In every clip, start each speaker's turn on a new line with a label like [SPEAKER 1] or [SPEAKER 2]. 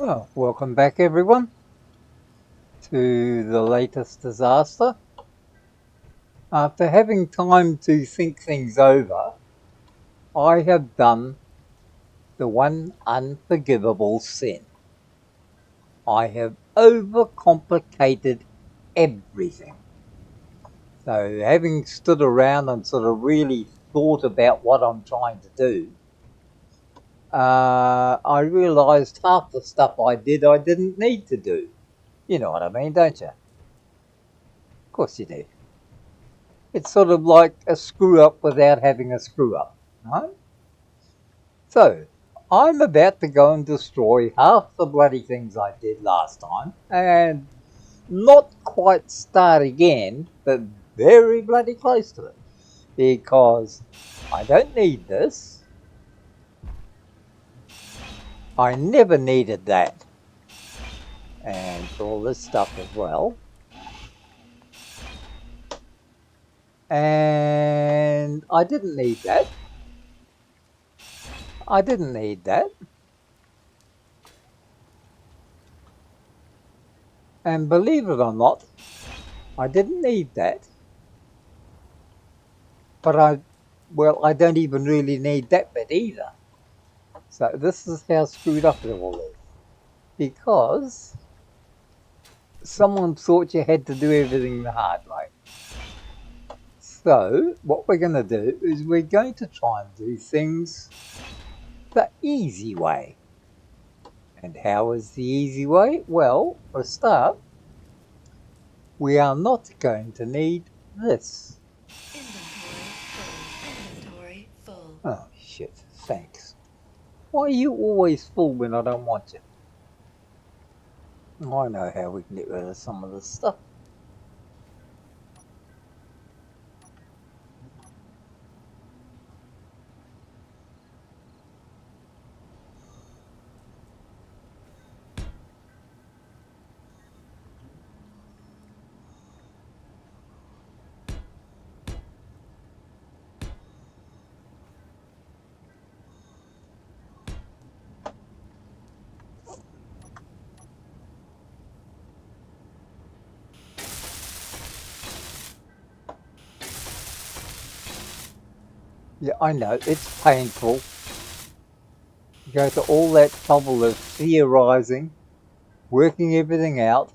[SPEAKER 1] Well, welcome back everyone to the latest disaster. After having time to think things over, I have done the one unforgivable sin. I have overcomplicated everything. So having stood around and sort of really thought about what I'm trying to do, I realised half the stuff I didn't need to do. You know what I mean, don't you? Of course you do. It's sort of like a screw up without having a screw up, right? So, I'm about to go and destroy half the bloody things I did last time and not quite start again, but very bloody close to it. Because I don't need this. I never needed that. And all this stuff as well. And I didn't need that. I didn't need that. And believe it or not, I didn't need that. But I don't even really need that bit either. So this is how screwed up it all is. Because someone thought you had to do everything the hard way. So what we're going to do is we're going to try and do things the easy way. And how is the easy way? Well, for a start, we are not going to need this.
[SPEAKER 2] Inventory full.
[SPEAKER 1] Oh shit, thanks. Why are you always full when I don't want you? I know how we can get rid of some of this stuff. Yeah, I know, it's painful. You go to all that trouble of theorising, working everything out,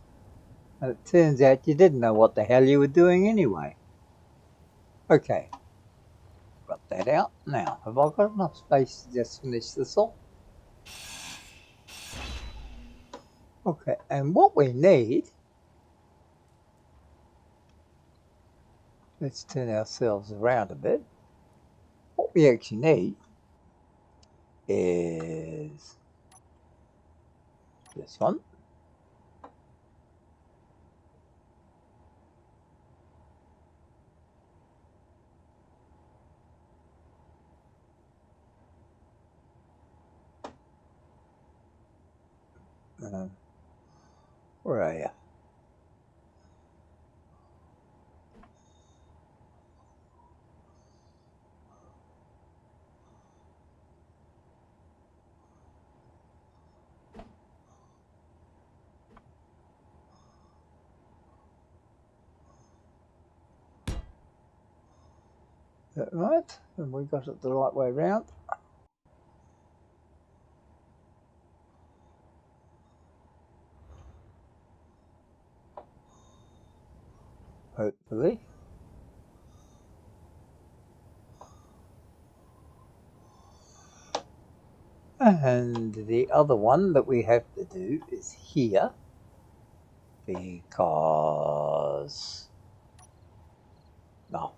[SPEAKER 1] and it turns out you didn't know what the hell you were doing anyway. Okay, got that out. Now, have I got enough space to just finish this off? Okay, and what we need, let's turn ourselves around a bit. What we actually need is this one. Where are you? Is that right? And we got it the right way round. Hopefully. And the other one that we have to do is here, because no.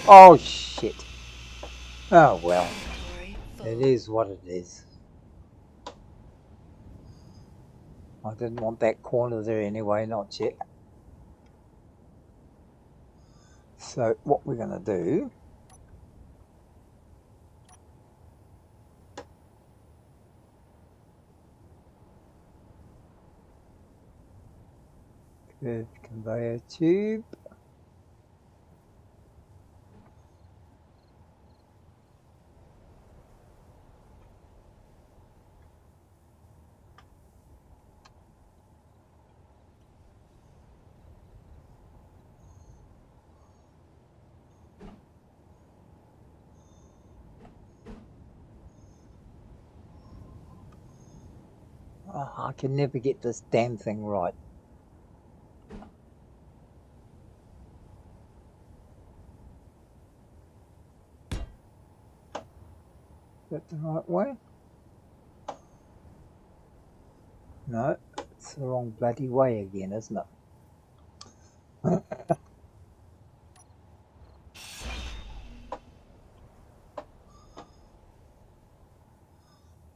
[SPEAKER 1] Oh shit. Oh well. It is what it is. I didn't want that corner there anyway, not yet. So what we're going to do Curved conveyor tube. Oh, I can never get this damn thing right. Is that the right way? No, it's the wrong bloody way again, isn't it?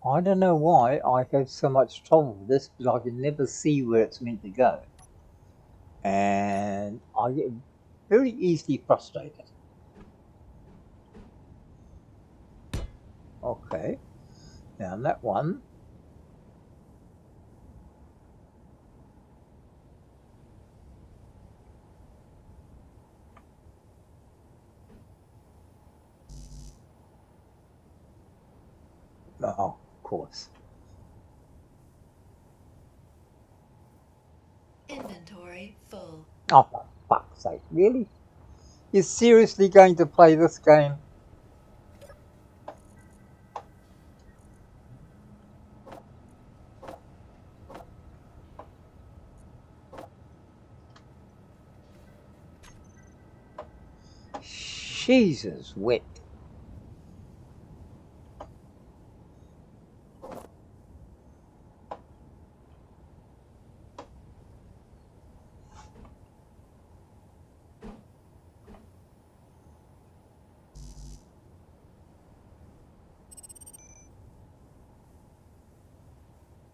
[SPEAKER 1] I don't know why I have so much trouble with this, but I can never see where it's meant to go. And I get very easily frustrated. Okay, now that one. Oh, of course.
[SPEAKER 2] Inventory full.
[SPEAKER 1] Oh, for fuck's sake, really? You're seriously going to play this game? Jesus, wet.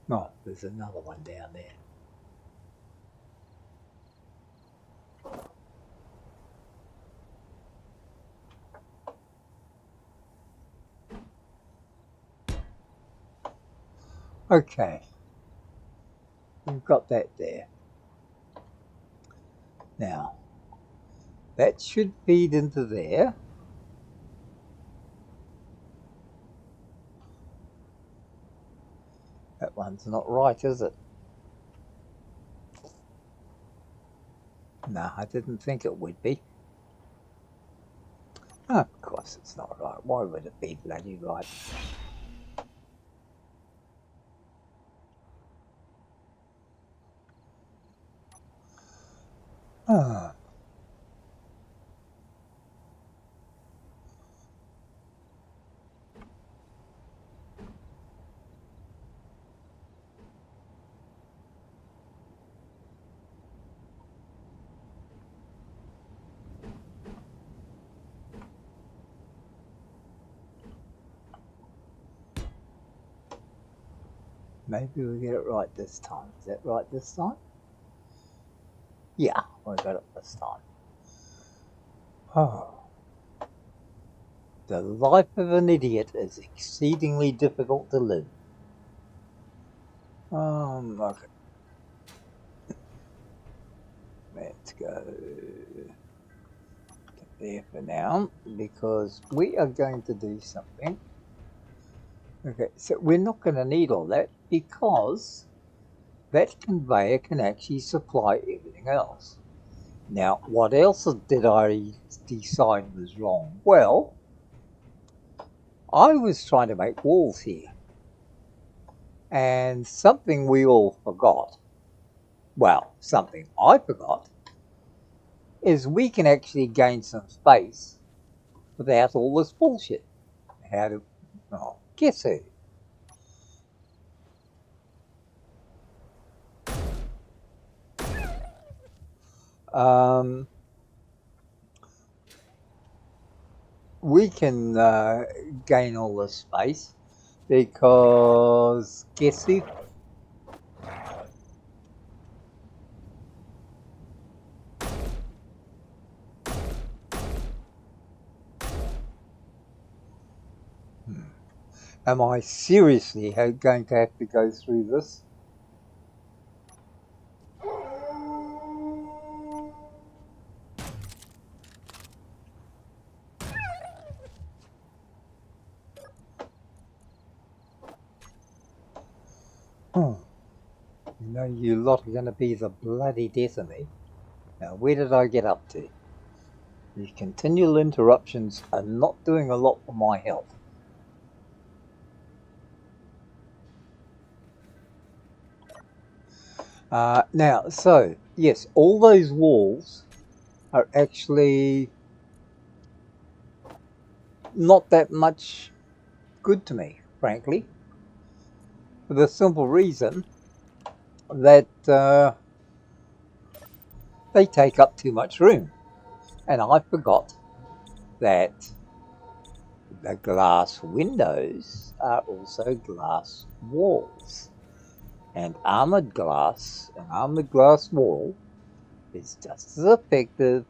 [SPEAKER 1] Oh, there's another one down there. Okay, we've got that there. Now, that should feed into there. That one's not right, is it? No, I didn't think it would be. Oh, of course it's not right. Why would it be bloody right? Oh. Maybe we'll get it right this time. Is that right this time? Yeah, we got it this time. Oh. The life of an idiot is exceedingly difficult to live. Okay. Let's go there for now, because we are going to do something. Okay, so we're not going to need all that, because that conveyor can actually supply everything else. Now, what else did I decide was wrong? Well, I was trying to make walls here, and something we all forgot, well, something I forgot, is we can actually gain some space without all this bullshit. How to, oh, guess who? We can gain all this space because guess who? Am I seriously going to have to go through this? You know, you lot are going to be the bloody death of me. Now, where did I get up to? These continual interruptions are not doing a lot for my health. Now, so, yes, all those walls are actually not that much good to me, frankly, for the simple reason that they take up too much room. And I forgot that the glass windows are also glass walls. And armored glass, an armored glass wall, is just as effective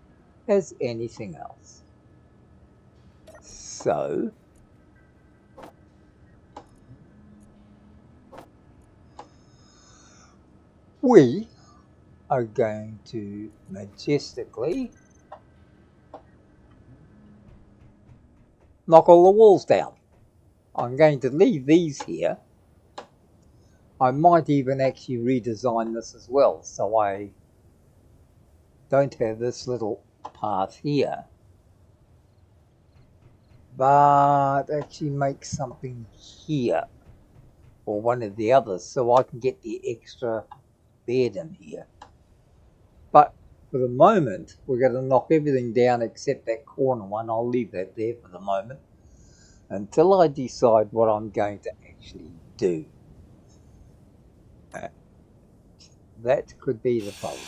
[SPEAKER 1] as anything else. So, we are going to majestically knock all the walls down. I'm going to leave these here. I might even actually redesign this as well, so I don't have this little path here, but actually make something here, or one of the others, so I can get the extra bed in here. But for the moment, we're going to knock everything down except that corner one. I'll leave that there for the moment until I decide what I'm going to actually do. That could be the problem.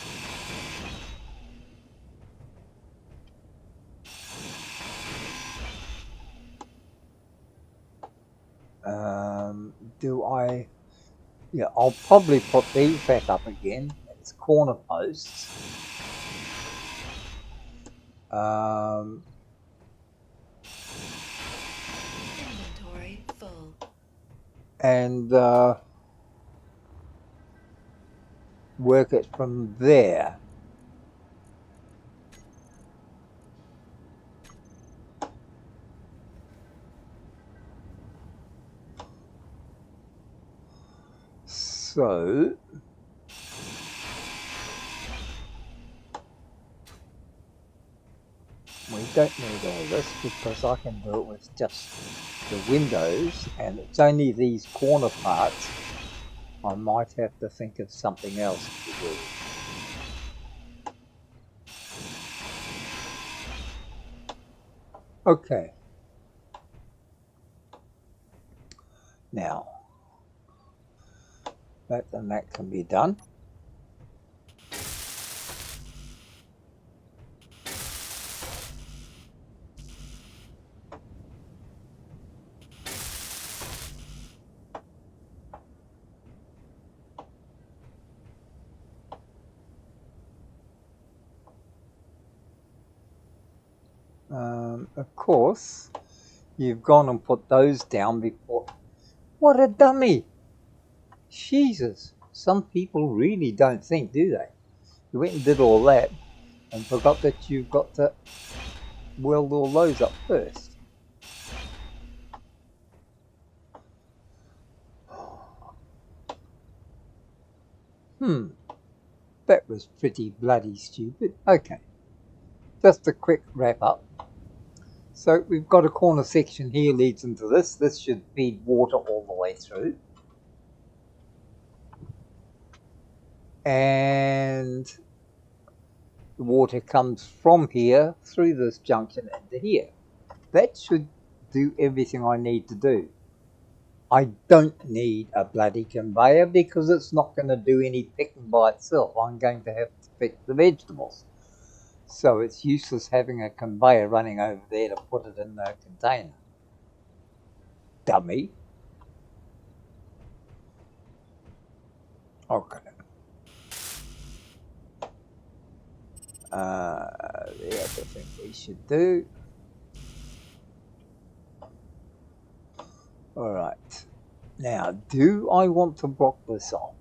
[SPEAKER 1] Do I? Yeah, I'll probably put these back up again as corner posts.
[SPEAKER 2] Inventory full.
[SPEAKER 1] And work it from there. So we don't need all this because I can do it with just the windows, and it's only these corner parts. I might have to think of something else to do. Okay. Now, that and that can be done. Of course, you've gone and put those down before. What a dummy! Jesus, some people really don't think, do they? You went and did all that and forgot that you've got to weld all those up first. That was pretty bloody stupid. Okay, just a quick wrap up. So we've got a corner section here leads into this. This should feed water all the way through. And the water comes from here through this junction into here. That should do everything I need to do. I don't need a bloody conveyor because it's not going to do any picking by itself. I'm going to have to pick the vegetables. So it's useless having a conveyor running over there to put it in the container. Dummy. Okay. The other thing we should do. Alright. Now, do I want to block this off?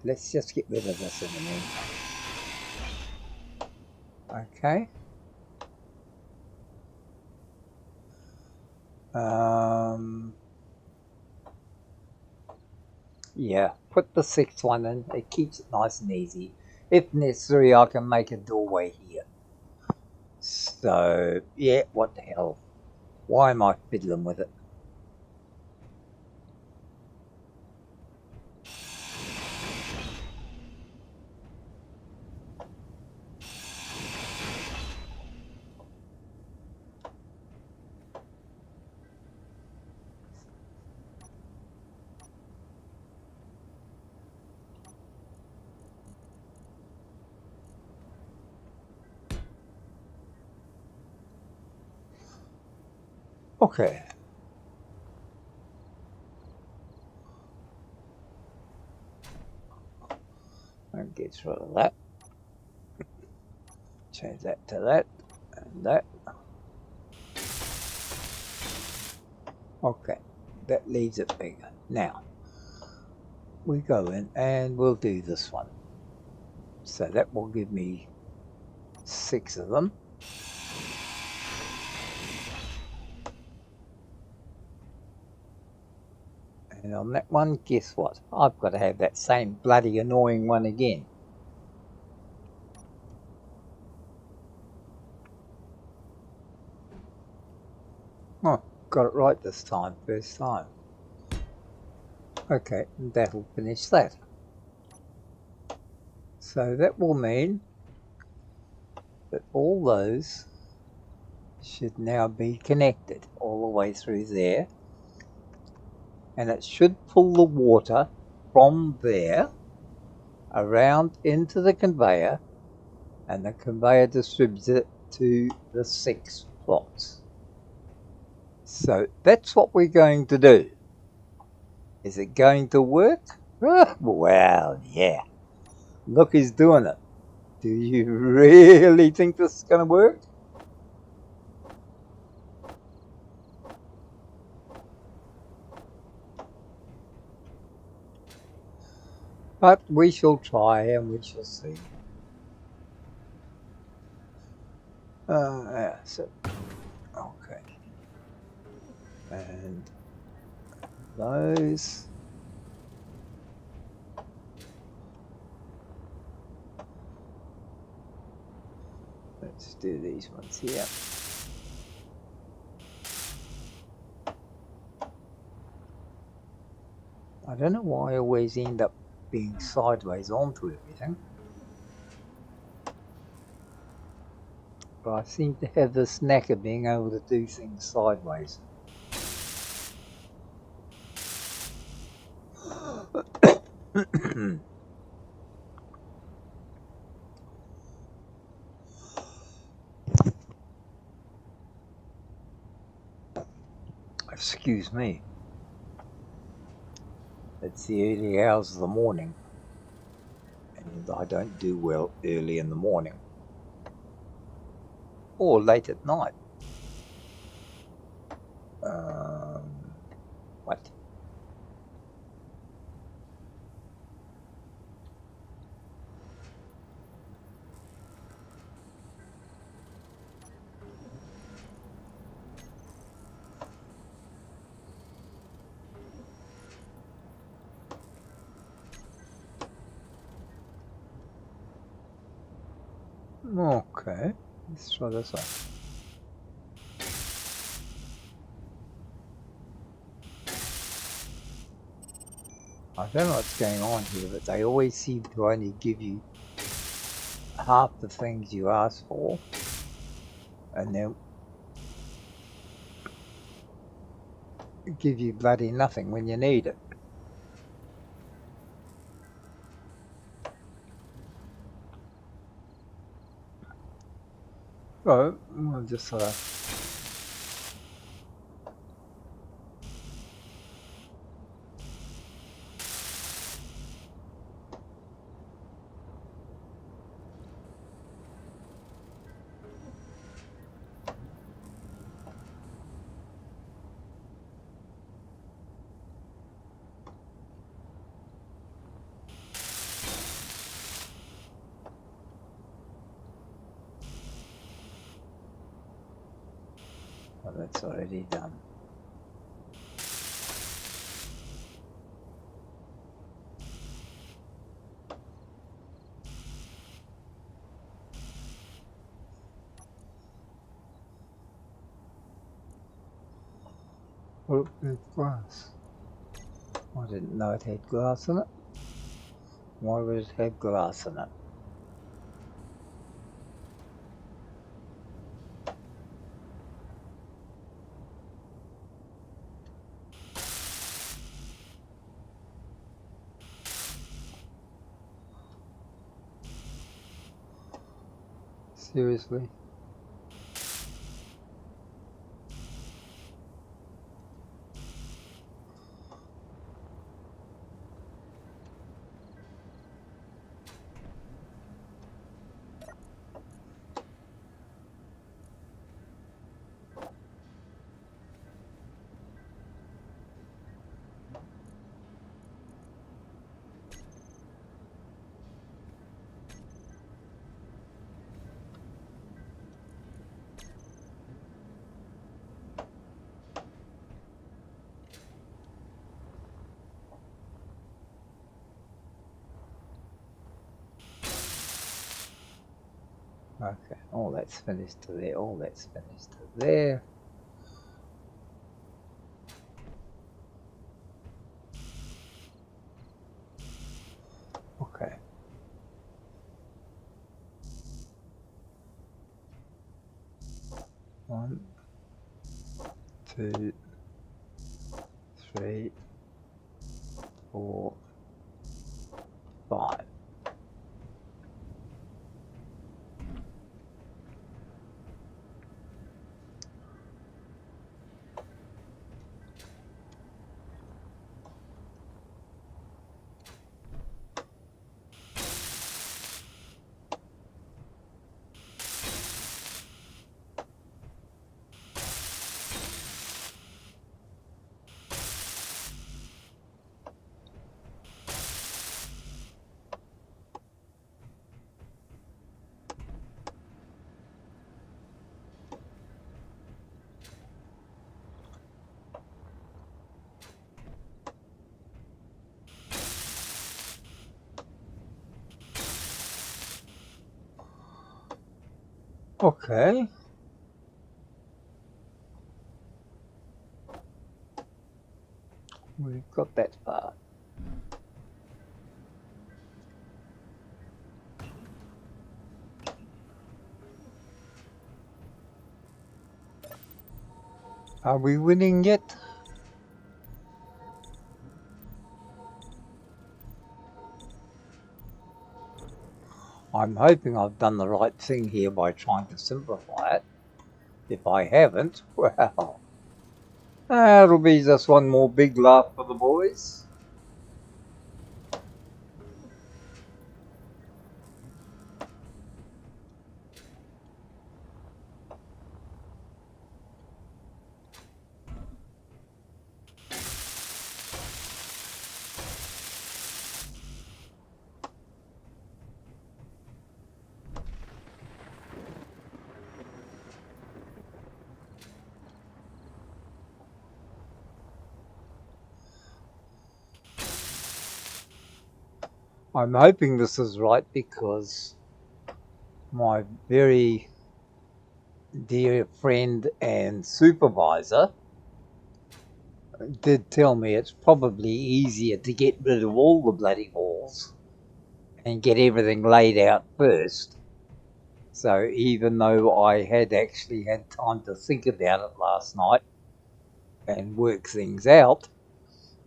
[SPEAKER 1] Let's just get rid of this in the meantime. Okay. Yeah, put the sixth one in. It keeps it nice and easy. If necessary, I can make a doorway here. So, yeah, what the hell? Why am I fiddling with it? Okay. And get rid of that. Change that to that and that. Okay, that leaves it bigger. Now, we go in and we'll do this one. So that will give me 6 of them. And on that one, guess what? I've got to have that same bloody annoying one again. Oh, got it right this time, first time. Okay, that'll finish that. So that will mean that all those should now be connected all the way through there. And it should pull the water from there around into the conveyor, and the conveyor distributes it to the 6 plots. So that's what we're going to do. Is it going to work? Well, yeah. Look, he's doing it. Do you really think this is going to work? But we shall try and we shall see. Yeah, so, okay. And those. Let's do these ones here. I don't know why I always end up being sideways onto everything. But I seem to have this knack of being able to do things sideways. Excuse me. It's the early hours of the morning, and I don't do well early in the morning or late at night. What? Okay, let's try this one. I don't know what's going on here, but they always seem to only give you half the things you ask for, and then give you bloody nothing when you need it. So, we'll just well, that's already done. Bulletproof glass. I didn't know it had glass in it. Why would it have glass in it? Seriously? Okay, all that's finished to there, all that's finished to there. Okay. 1, 2, 3, 4, 5. Okay. We've got that far. Are we winning yet? I'm hoping I've done the right thing here by trying to simplify it. If I haven't, well, it'll be just one more big laugh for the boys. I'm hoping this is right because my very dear friend and supervisor did tell me it's probably easier to get rid of all the bloody walls and get everything laid out first. So even though I had actually had time to think about it last night and work things out,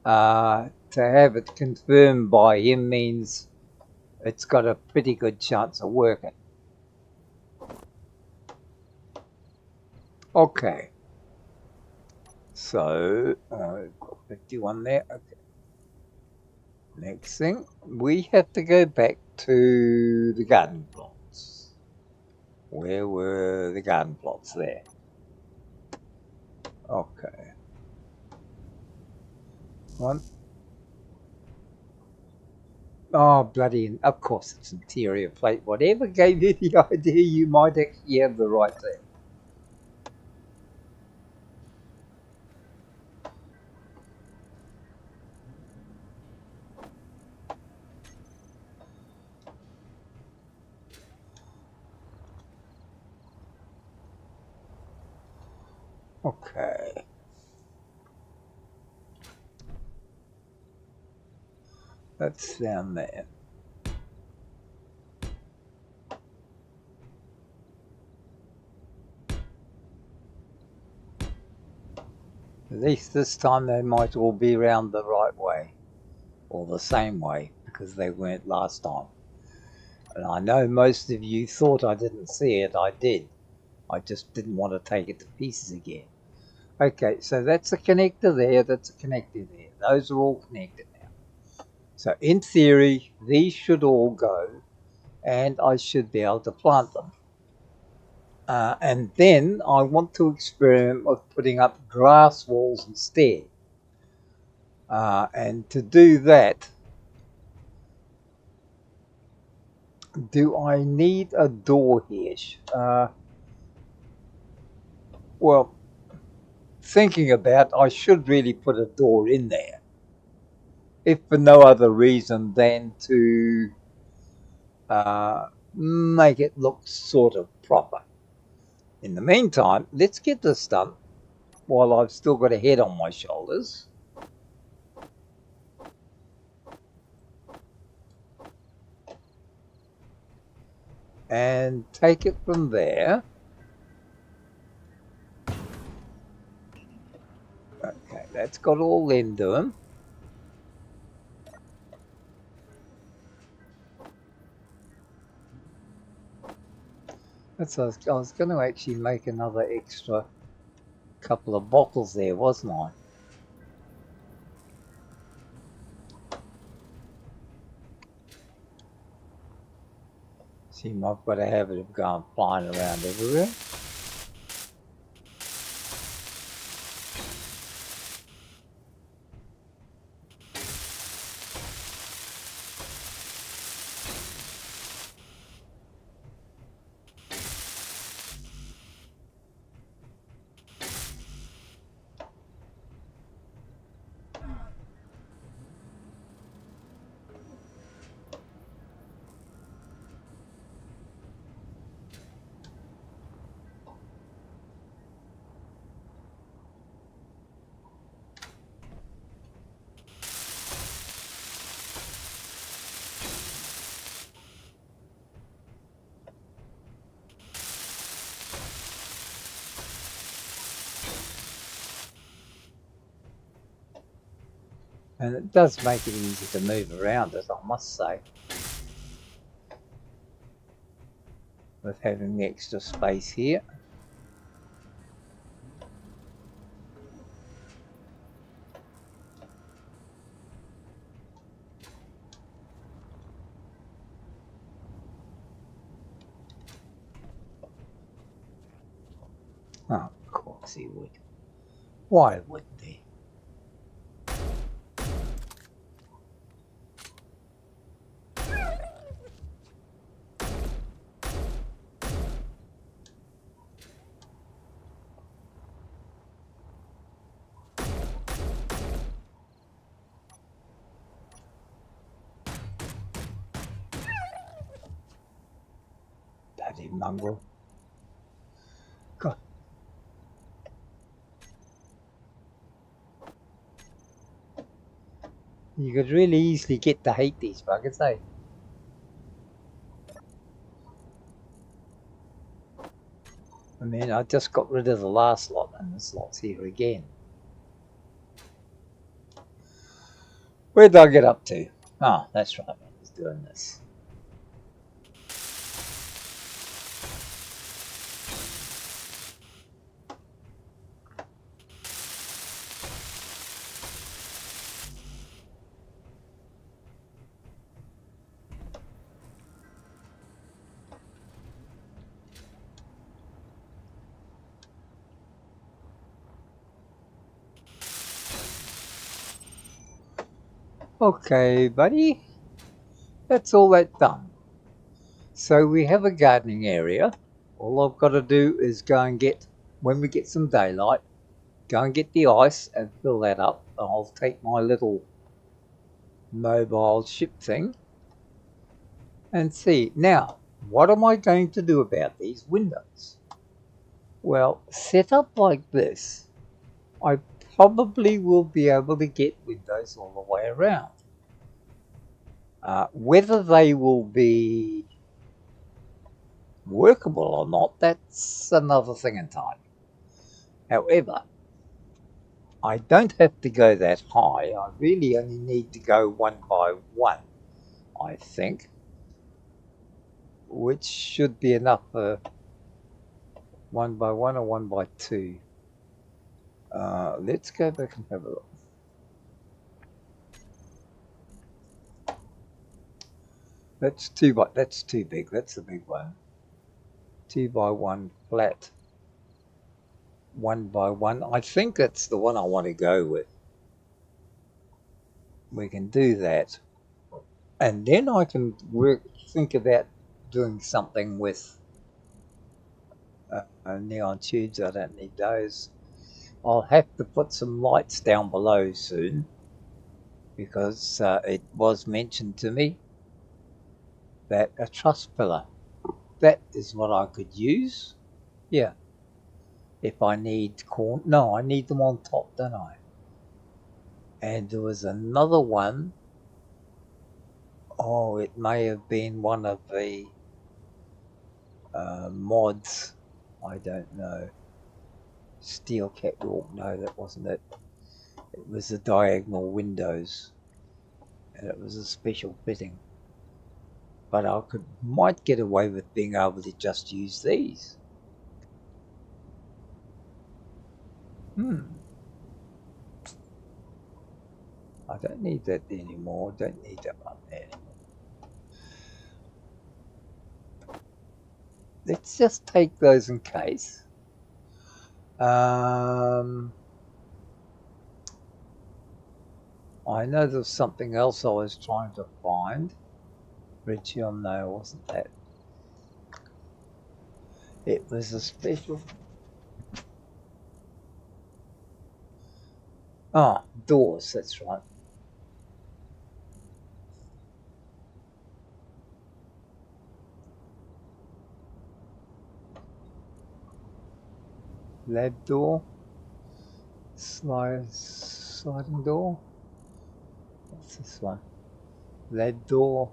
[SPEAKER 1] to have it confirmed by him means it's got a pretty good chance of working. Okay. So, I've got 51 there. Okay. Next thing, we have to go back to the garden plots. Where were the garden plots there? Okay. One. Oh, bloody, of course it's interior plate. Whatever gave you the idea you might actually have the right thing. Okay. That's down there. At least this time they might all be round the right way, or the same way, because they weren't last time. And I know most of you thought I didn't see it. I did. I just didn't want to take it to pieces again. Okay, so that's a connector there, that's a connector there. Those are all connected now. So in theory, these should all go, and I should be able to plant them. And then I want to experiment with putting up grass walls instead. And to do that, do I need a door here? Well, thinking about, I should really put a door in there, if for no other reason than to make it look sort of proper. In the meantime, let's get this done while I've still got a head on my shoulders. And take it from there. Okay, that's got all them doing. I was going to actually make another extra couple of bottles there, wasn't I? Seem I've got a habit of going flying around everywhere. And it does make it easy to move around it, I must say, with having the extra space here. Oh, of course he would. Why wouldn't he? Bloody mongrel. God. You could really easily get to hate these buggers, eh? I mean, I just got rid of the last lot, and this lot's here again. Where did I get up to? Oh, that's right, I was doing this. Okay, buddy. That's all that done. So we have a gardening area. All I've got to do is go and get, when we get some daylight, go and get the ice and fill that up. I'll take my little mobile ship thing and see. Now, what am I going to do about these windows? Well, set up like this, I probably will be able to get windows all the way around. Whether they will be workable or not, that's another thing entirely. However, I don't have to go that high. I really only need to go one by one, I think, which should be enough for one by one or one by two. Let's go back and have a look. That's too big. That's the big one. 2 by 1 flat. 1 by 1. I think that's the one I want to go with. We can do that. And then I can think about doing something with neon tubes. I don't need those. I'll have to put some lights down below soon because it was mentioned to me that a truss pillar, that is what I could use. Yeah. If I need corn, no, I need them on top, don't I? And there was another one. Oh, it may have been one of the mods. I don't know. Steel catwalk. No, that wasn't it. It was the diagonal windows, and it was a special fitting. But I might get away with being able to just use these. I don't need that anymore. Don't need that one there anymore. Let's just take those in case. I know there's something else I was trying to find. Richion, no, wasn't that. It was a special. Ah, doors, that's right. Lab door. Sliding door. What's this one? Lab door.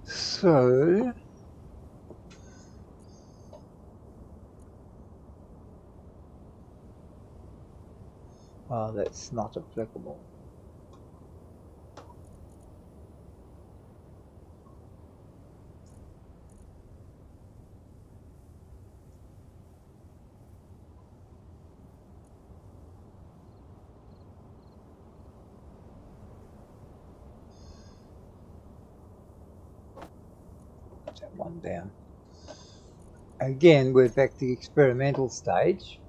[SPEAKER 1] So, that's not applicable. Put that one down. Again, we're back to the experimental stage.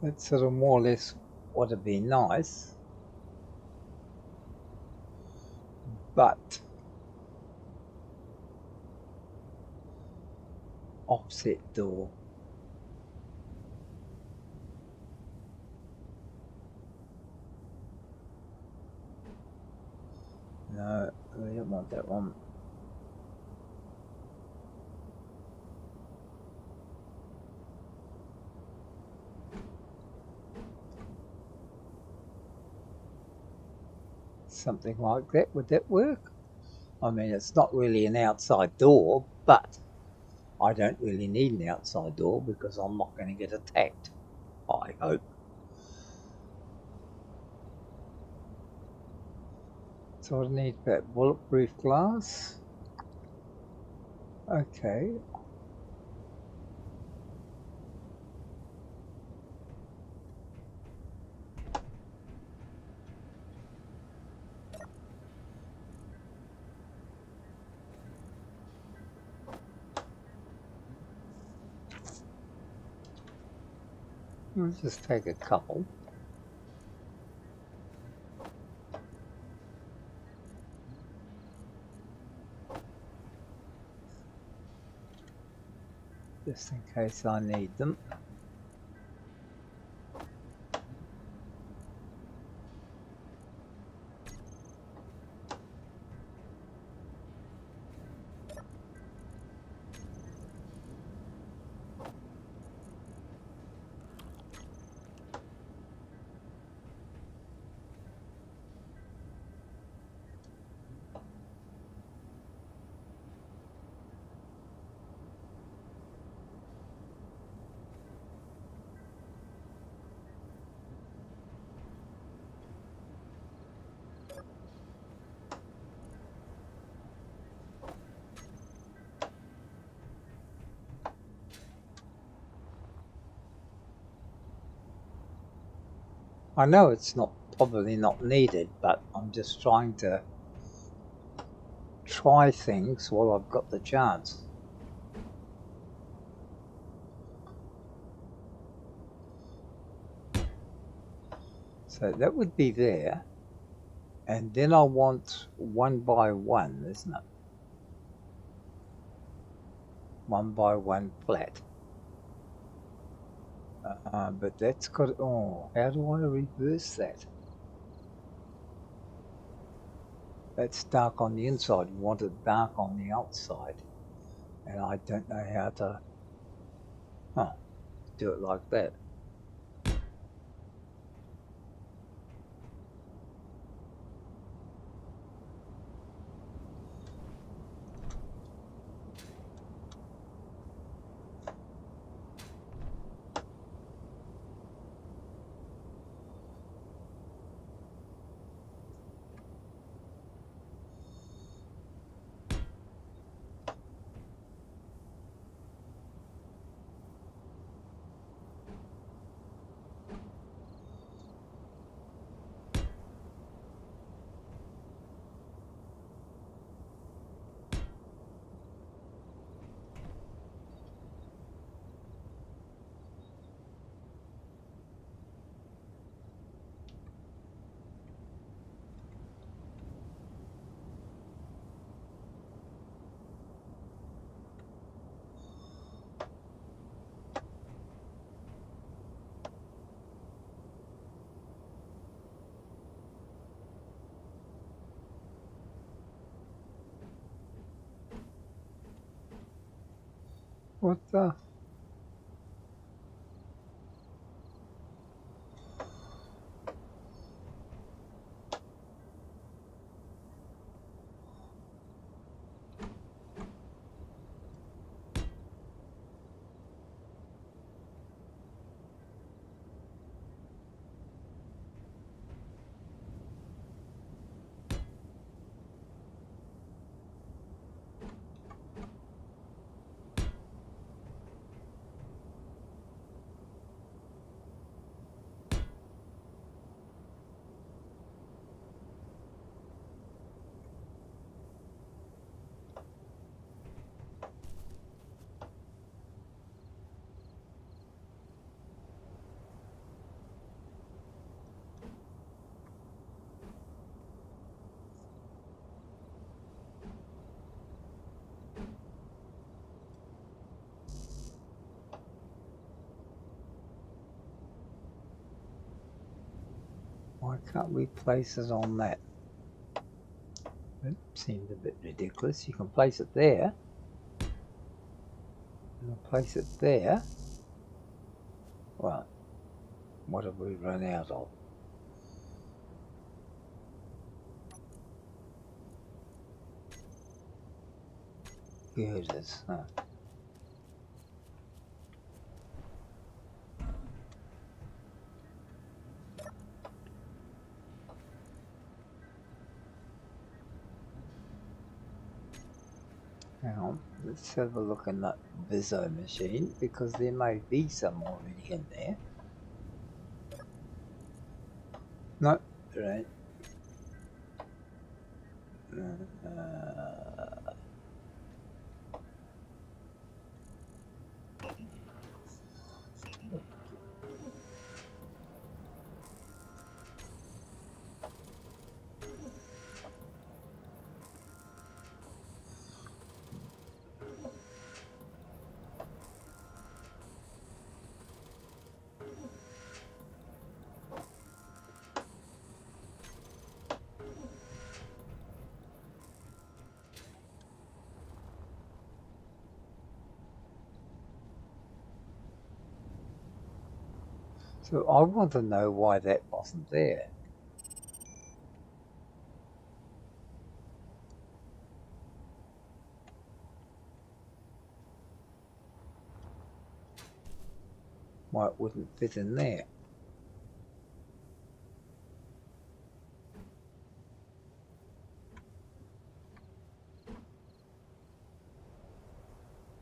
[SPEAKER 1] That's sort of more or less what would be nice. But offset door. No, we don't want that one. Something like that, would that work? I mean, it's not really an outside door, but I don't really need an outside door because I'm not going to get attacked, I hope. So I need that bulletproof glass. Okay. We'll just take a couple. Just in case I need them. I know it's probably not needed, but I'm just trying to try things while I've got the chance. So that would be there. And then I want 1 by 1, isn't it? 1 by 1 flat. But that's got, how do I reverse that? That's dark on the inside. You want it dark on the outside. And I don't know how to do it like that. What the? Why can't we place it on that? That seemed a bit ridiculous. You can place it there. And I'll place it there. Well, what have we run out of? Girders. Hang on, let's have a look in that Viso machine because there may be some already in there. No, there ain't. So I want to know why that wasn't there. Why it wouldn't fit in there.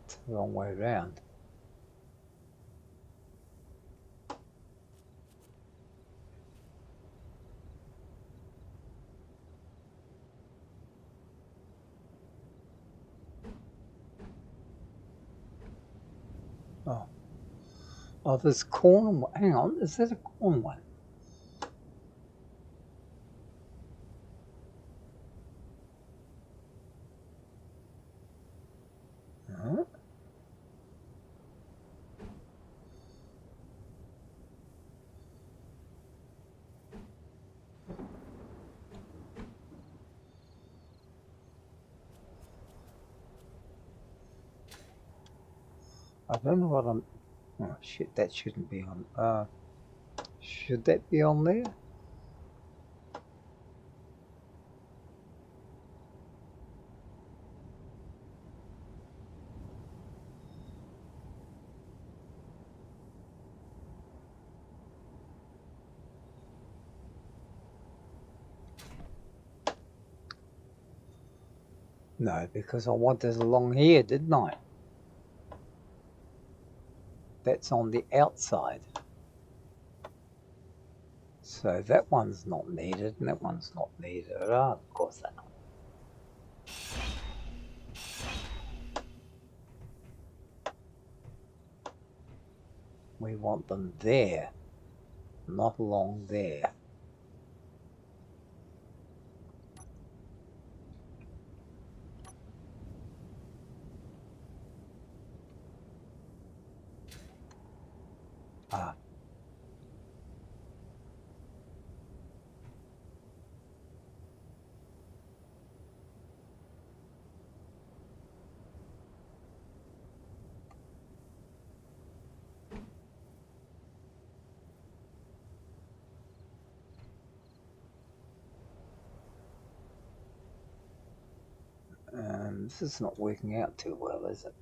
[SPEAKER 1] It's the wrong way around. Oh, this corner one. Hang on, is that a corner one? Huh? I don't know what I'm... Oh shit, that shouldn't be on. Should that be on there? No, because I wanted along here, didn't I? That's on the outside. So that one's not needed, and that one's not needed. Ah, of course they're not. We want them there, not along there. Ah. This is not working out too well, is it?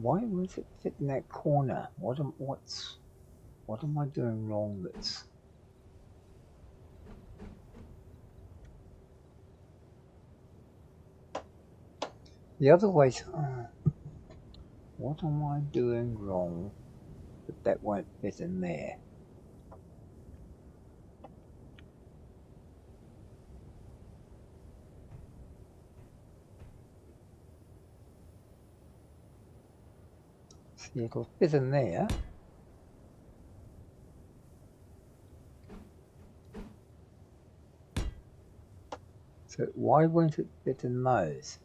[SPEAKER 1] Why would it fit in that corner? What am I doing wrong that's... The other way... what am I doing wrong that won't fit in there? See, it'll fit in there. So why won't it fit in those?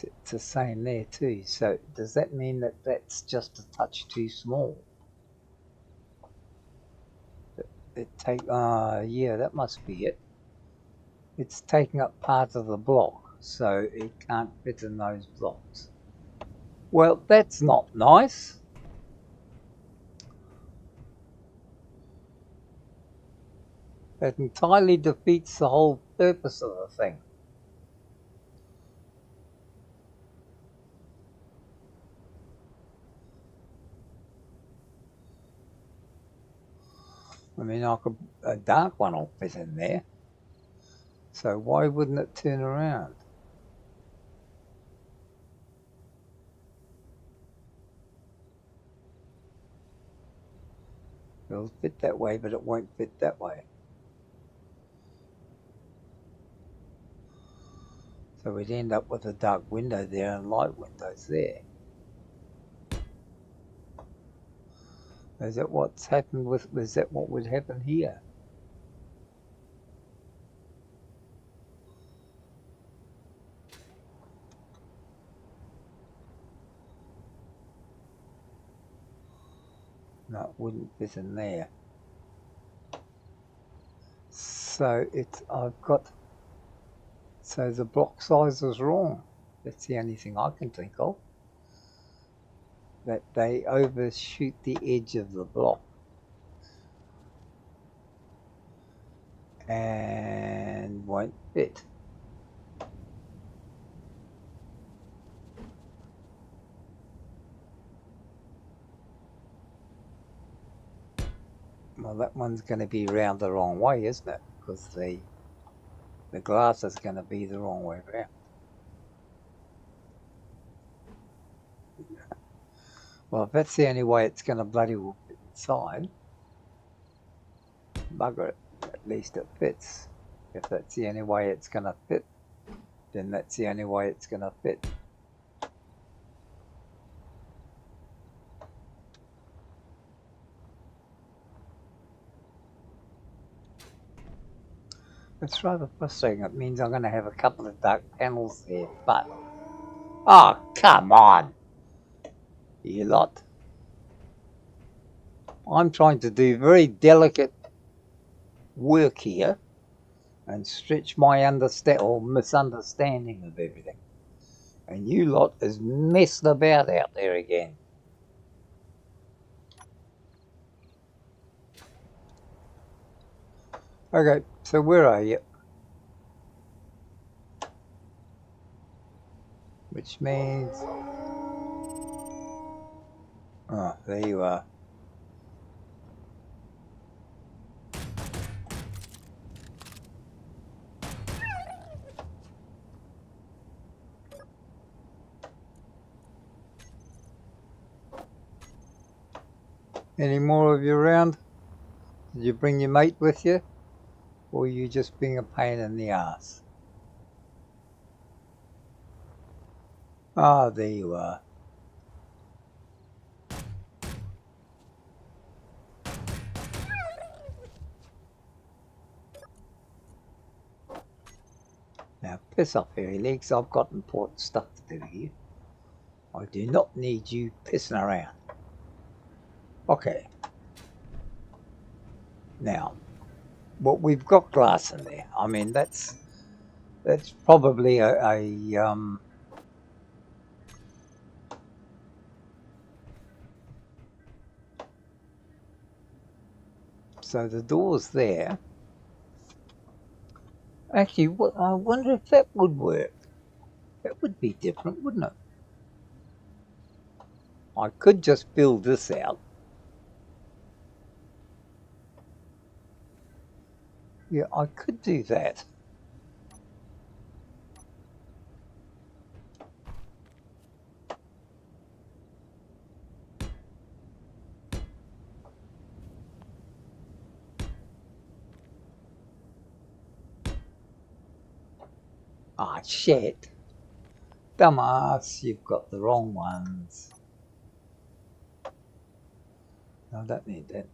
[SPEAKER 1] It's the same there too. So does that mean that that's just a touch too small? Yeah, that must be it. It's taking up part of the block, so it can't fit in those blocks. Well, that's not nice. That entirely defeats the whole purpose of the thing. I mean, a dark one will fit in there. So why wouldn't it turn around? It'll fit that way, but it won't fit that way. So we'd end up with a dark window there and light windows there. Is that what's happened is that what would happen here? No, it wouldn't fit in there. So so the block size is wrong. That's the only thing I can think of. That they overshoot the edge of the block. And won't fit. Well, that one's going to be round the wrong way, isn't it? Because the glass is going to be the wrong way around. Well, if that's the only way it's going to bloody well fit inside, bugger it. At least it fits. If that's the only way it's going to fit, then that's the only way it's going to fit. It's rather frustrating. It means I'm going to have a couple of dark panels there, but... Oh, come on! You lot. I'm trying to do very delicate work here and stretch my misunderstanding of everything. And you lot is messing about out there again. Okay, so where are you? Which means... Oh, there you are. Any more of you around? Did you bring your mate with you? Or are you just being a pain in the ass? Ah, there you are. Now piss off, hairy legs. I've got important stuff to do here. I do not need you pissing around. Okay. Now, what we've got glass in there. I mean, that's probably so the door's there. Actually, I wonder if that would work. That would be different, wouldn't it? I could just build this out. Yeah, I could do that. Ah, shit. Dumbass, you've got the wrong ones. I don't need that.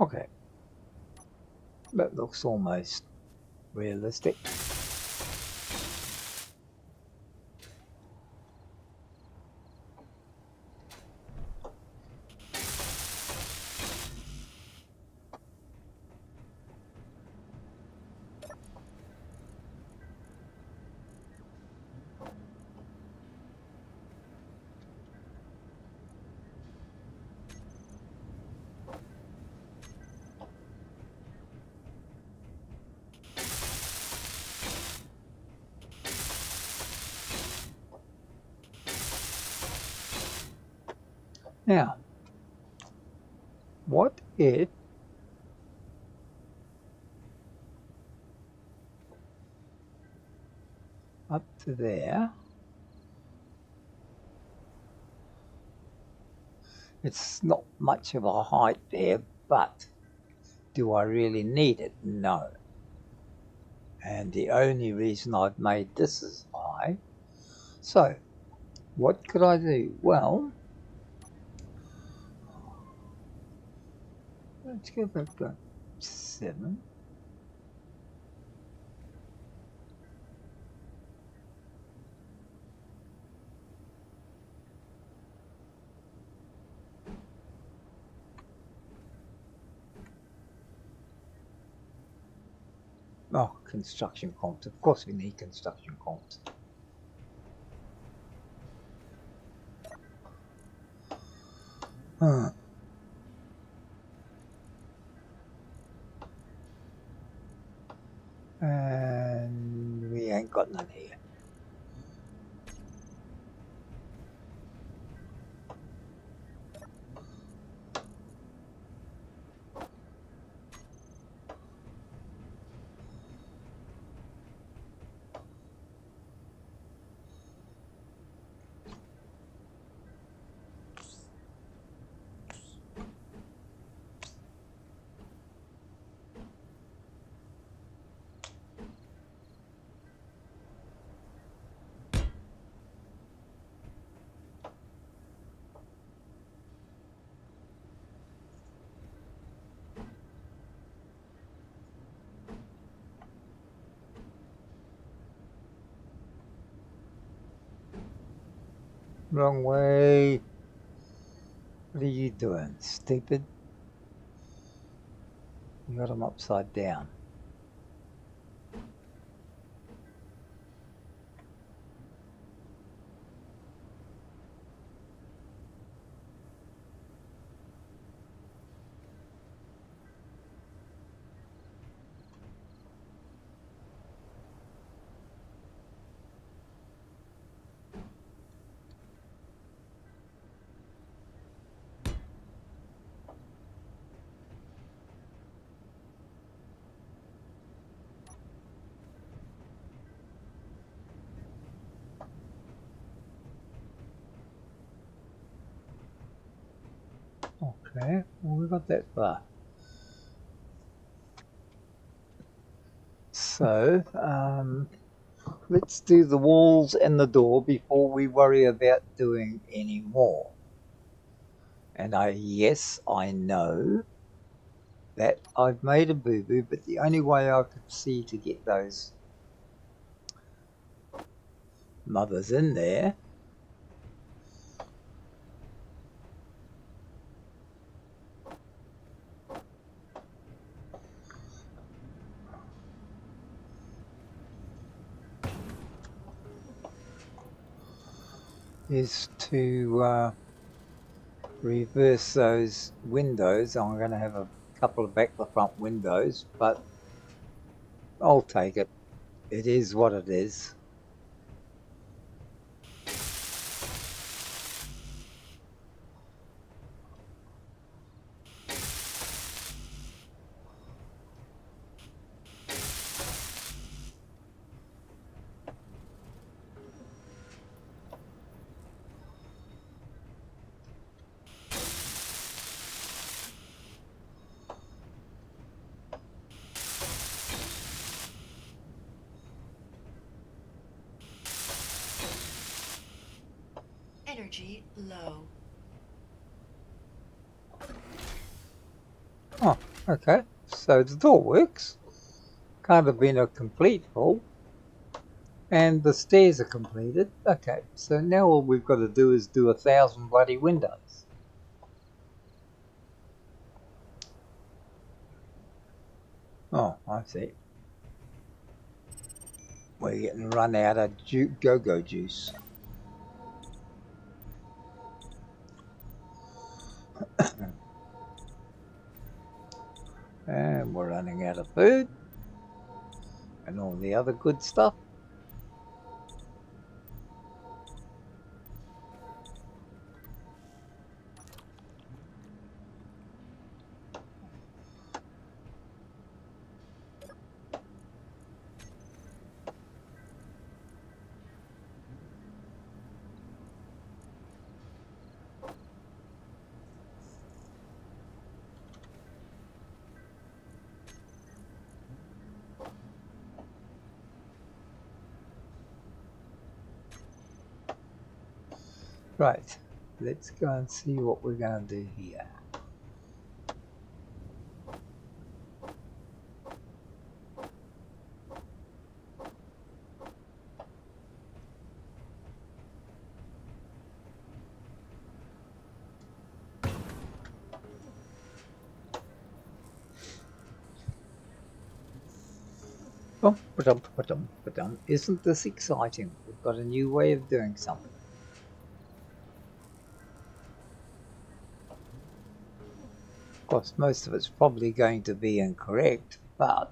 [SPEAKER 1] Okay. That looks almost realistic. Now, what if up to there, it's not much of a height there, but do I really need it? No. And the only reason I've made this as high. So, what could I do? Well, let's go back to 7. Oh, construction comps. Of course we need construction comps. Huh. And we ain't got none here. Wrong way. What are you doing, stupid? You got them upside down. Okay, well, we got that far. So, let's do the walls and the door before we worry about doing any more. And yes, I know that I've made a boo-boo, but the only way I could see to get those mothers in there is to reverse those windows. I'm going to have a couple of back the front windows, but I'll take it. It is what it is.
[SPEAKER 2] Energy low.
[SPEAKER 1] Oh, Okay, so the door works. Can't have been a complete fall. And the stairs are completed. Okay, so now all we've got to do is do 1,000 bloody windows. Oh, I see. We're getting run out of go-go juice. And we're running out of food. And all the other good stuff. Right, let's go and see what we're going to do here. Oh, ba-dum. Isn't this exciting? We've got a new way of doing something. Of course, most of it's probably going to be incorrect, but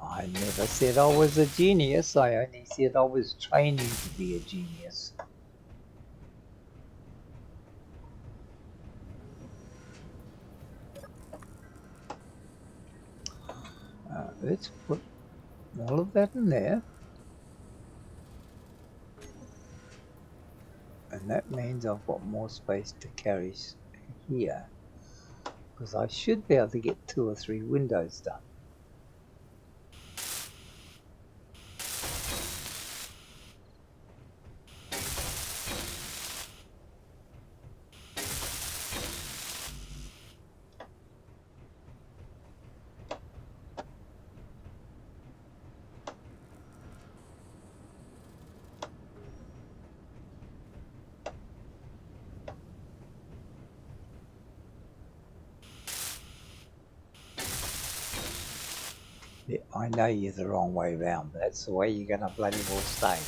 [SPEAKER 1] I never said I was a genius. I only said I was training to be a genius. Let's put all of that in there. And that means I've got more space to carry here. Because I should be able to get 2 or 3 windows done. Yeah, I know you're the wrong way round, but that's the way you're going to bloody well stay.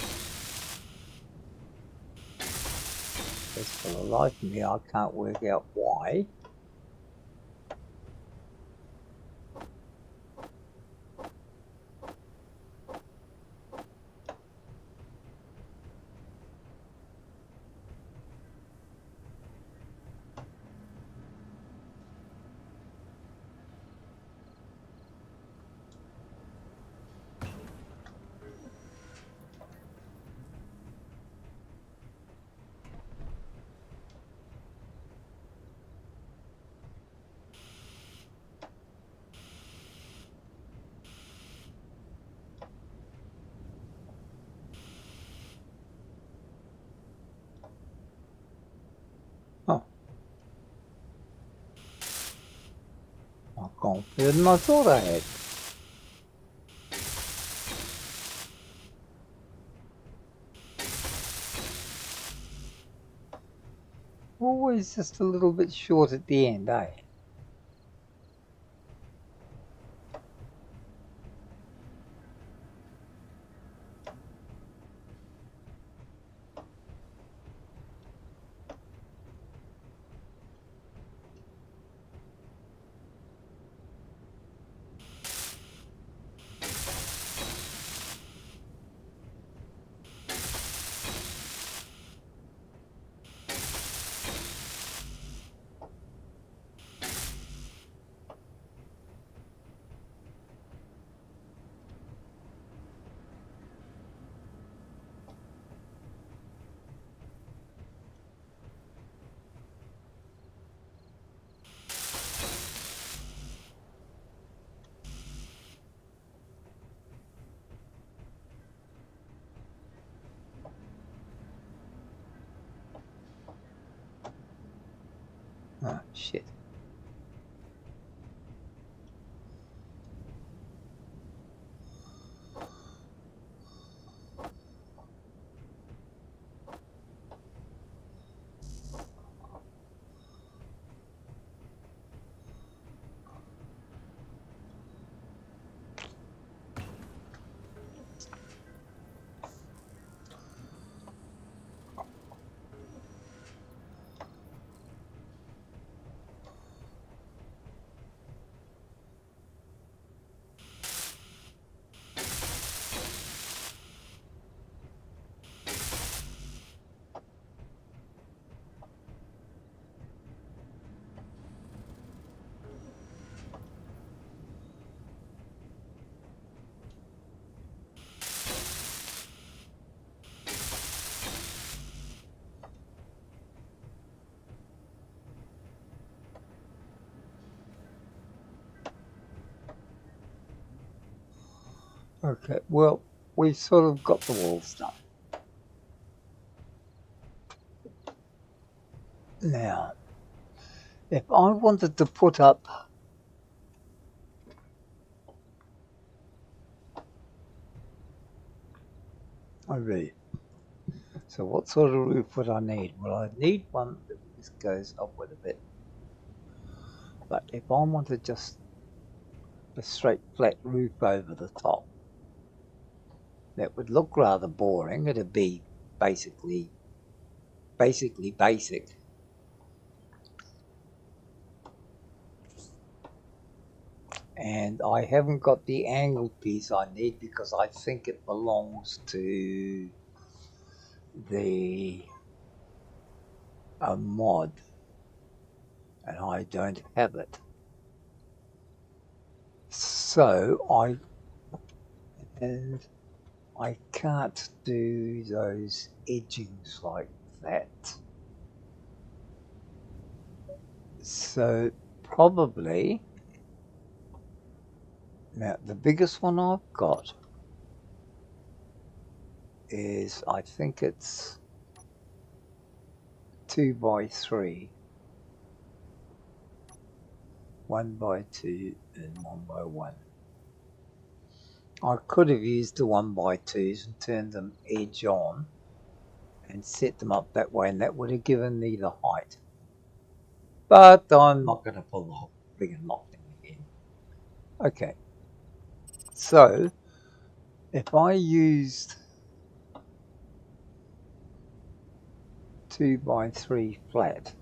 [SPEAKER 1] Just for the life of me, I can't work out why. Oh, I've gone further than I thought I had. Always just a little bit short at the end, eh? Oh, shit. Okay, well, we've sort of got the walls done. Now, if I wanted to put up a roof, so what sort of roof would I need? Well, I need one that just goes upward a bit. But if I wanted just a straight flat roof over the top, that would look rather boring. It'd be basically basic. And I haven't got the angle piece I need because I think it belongs to the mod, and I don't have it. So I can't do those edgings like that. So probably now the biggest one I've got is, I think it's 2x3, 1x2, and 1x1. I could have used the 1x2s and turned them edge on and set them up that way, and that would have given me the height. But I'm not going to pull the whole friggin' lot thing again. Okay, so if I used 2x3 flat,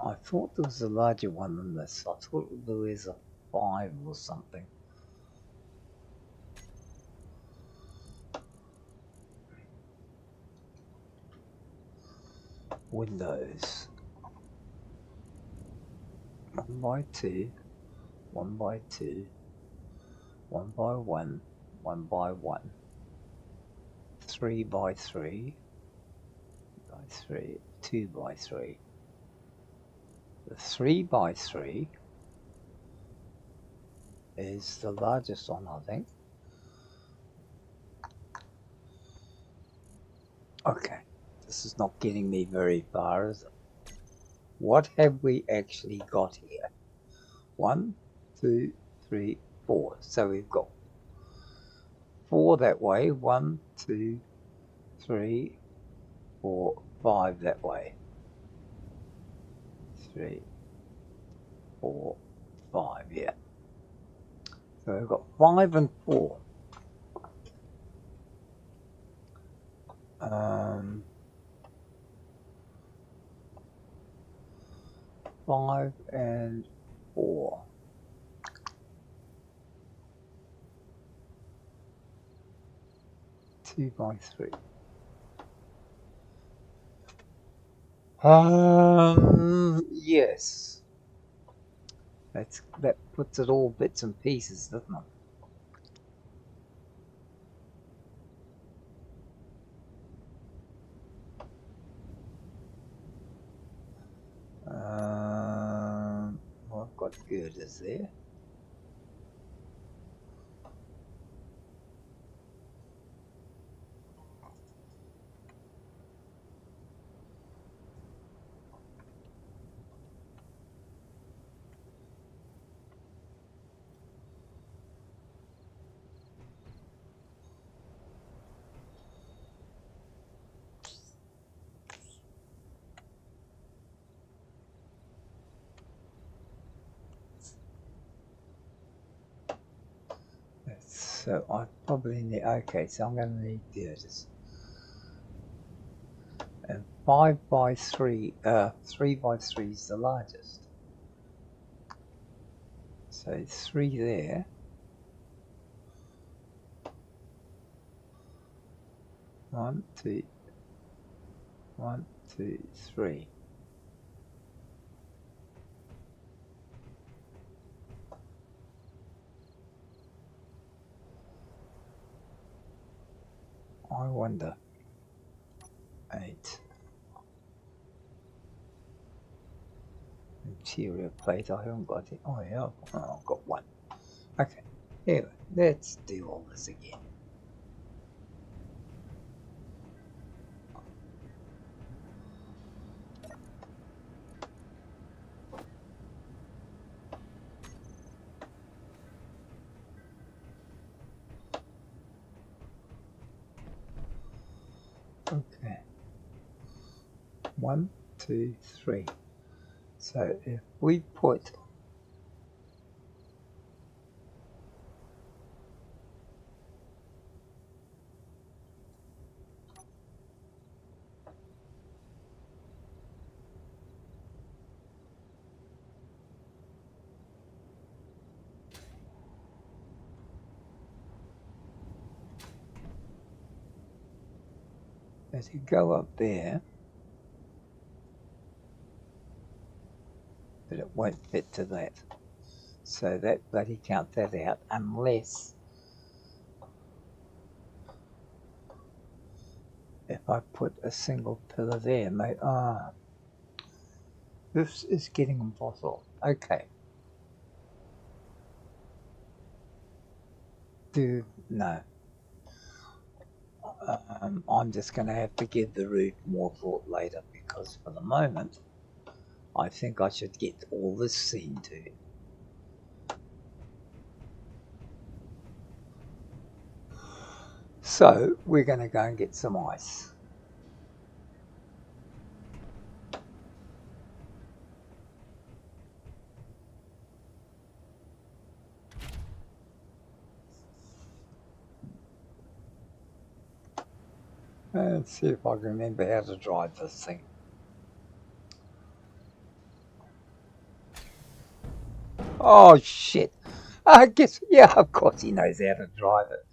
[SPEAKER 1] I thought there was a larger one than this. I thought there was a 5 or something. Windows. 1x2, 1x2, 1x1, 1x1, 3x3, 3, 2x3. The 3x3 is the largest one, I think. Okay, this is not getting me very far, is it? What have we actually got here? 1, 2, 3, 4. So we've got 4 that way. 1, 2, 3, 4, 5 that way. 3, 4, 5, yeah. So we've got 5 and 4. 5 and 4. Two by 3. Yes. That puts it all bits and pieces, doesn't it? I've got girders there. So I probably need, okay, so I'm going to need girders. And 5x3, 3x3 is the largest. So 3 there. 1, 2, 1, 2, 3. I wonder. 8. Interior plate, I haven't got it. Oh yeah, I've got 1. Okay, here, let's do all this again. Okay. 1, 2, 3. So if we put as you go up there, but it won't fit to that. So that bloody count that out unless if I put a single pillar there, mate. This is getting impossible. Okay. No. I'm just going to have to give the roof more thought later because for the moment, I think I should get all this seen to. So we're going to go and get some ice. Let's see if I can remember how to drive this thing. Oh shit. I guess, yeah, of course he knows how to drive it.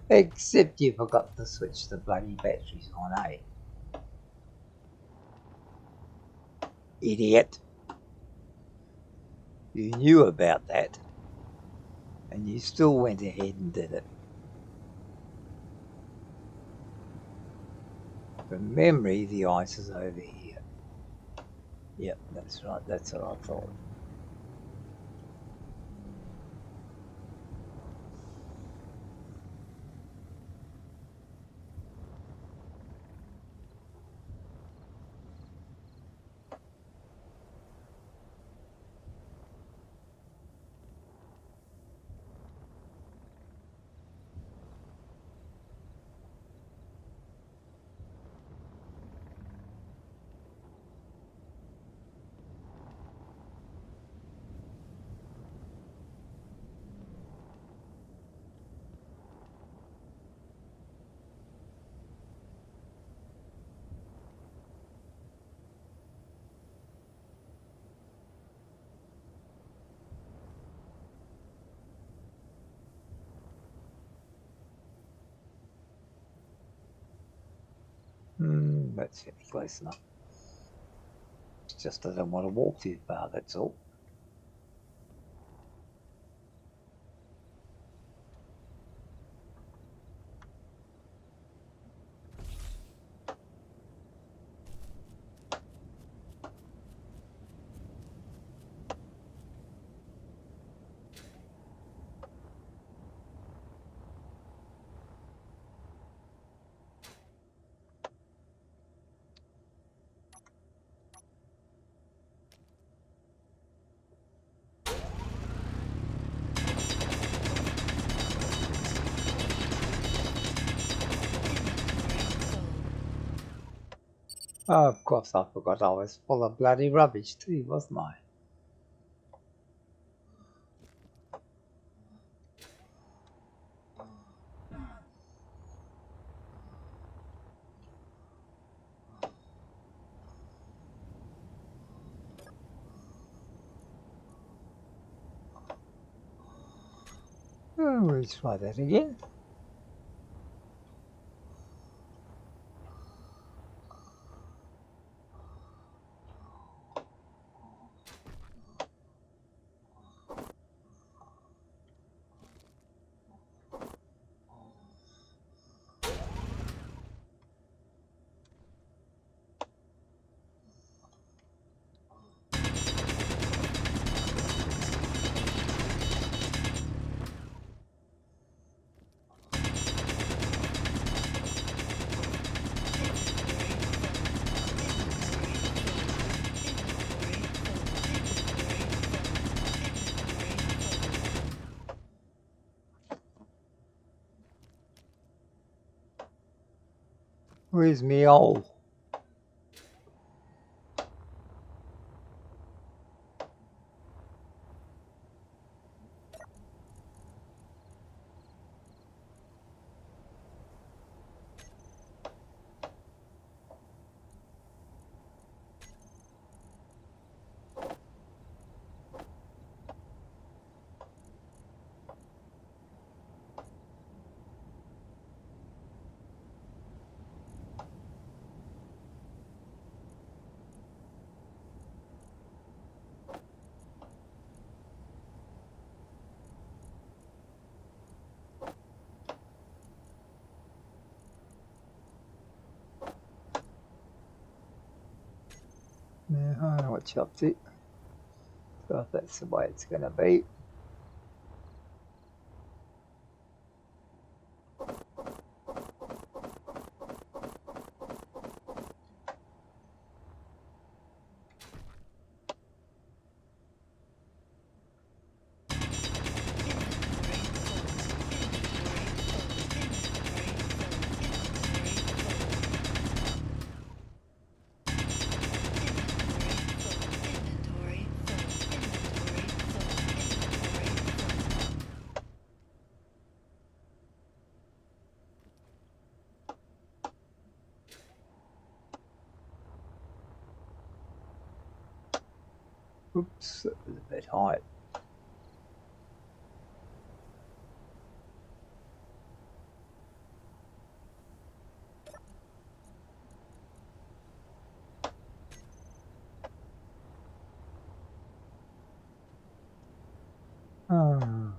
[SPEAKER 1] Except you forgot to switch the bloody batteries on, eh? Idiot. You knew about that. And you still went ahead and did it. From memory, the ice is over here. Yep, that's right. That's what I thought. That's fairly close enough. It's just I don't want to walk too far, that's all. Oh, of course I forgot I was full of bloody rubbish too, wasn't I? Oh, we'll try that again. Where's me hole? No, I know what you're up to. So if that's the way it's going to be. Oops, that was a bit high. Oh.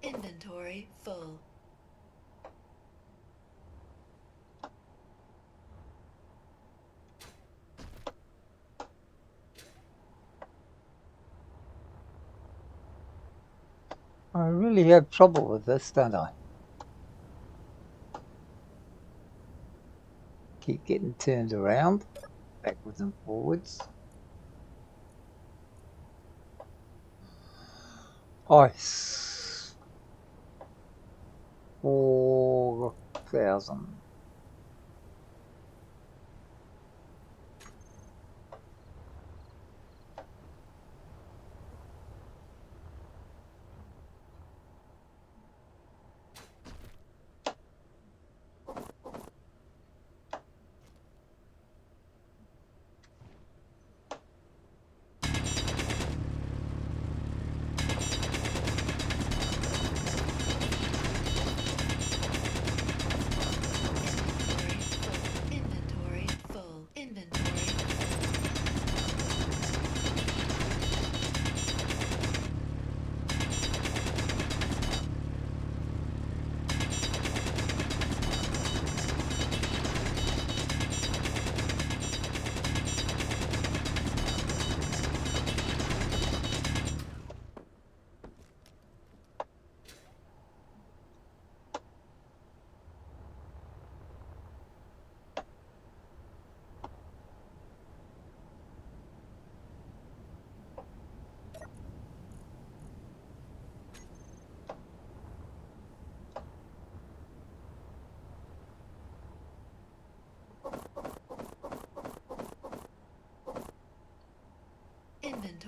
[SPEAKER 2] Inventory full.
[SPEAKER 1] I really have trouble with this, don't I? Keep getting turned around, backwards and forwards. Ice. 4,000.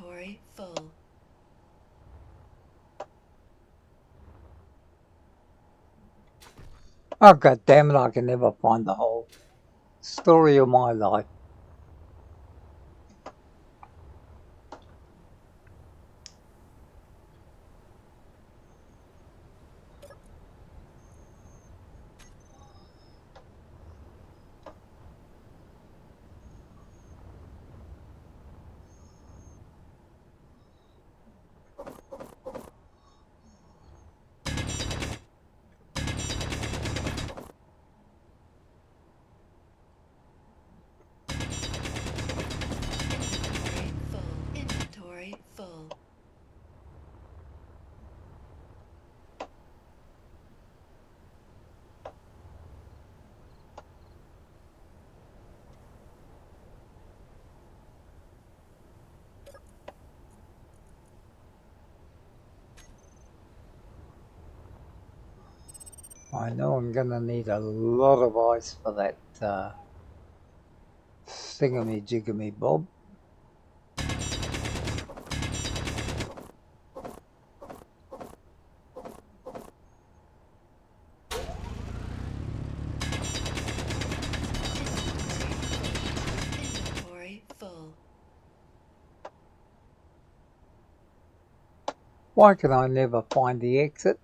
[SPEAKER 2] Inventory full.
[SPEAKER 1] Oh, god damn it, I can never find the whole story of my life.
[SPEAKER 2] Inventory full.
[SPEAKER 1] I know I'm gonna need a lot of ice for that thingammy-jiggamy bob.
[SPEAKER 2] Inventory full.
[SPEAKER 1] Why can I never find the exit?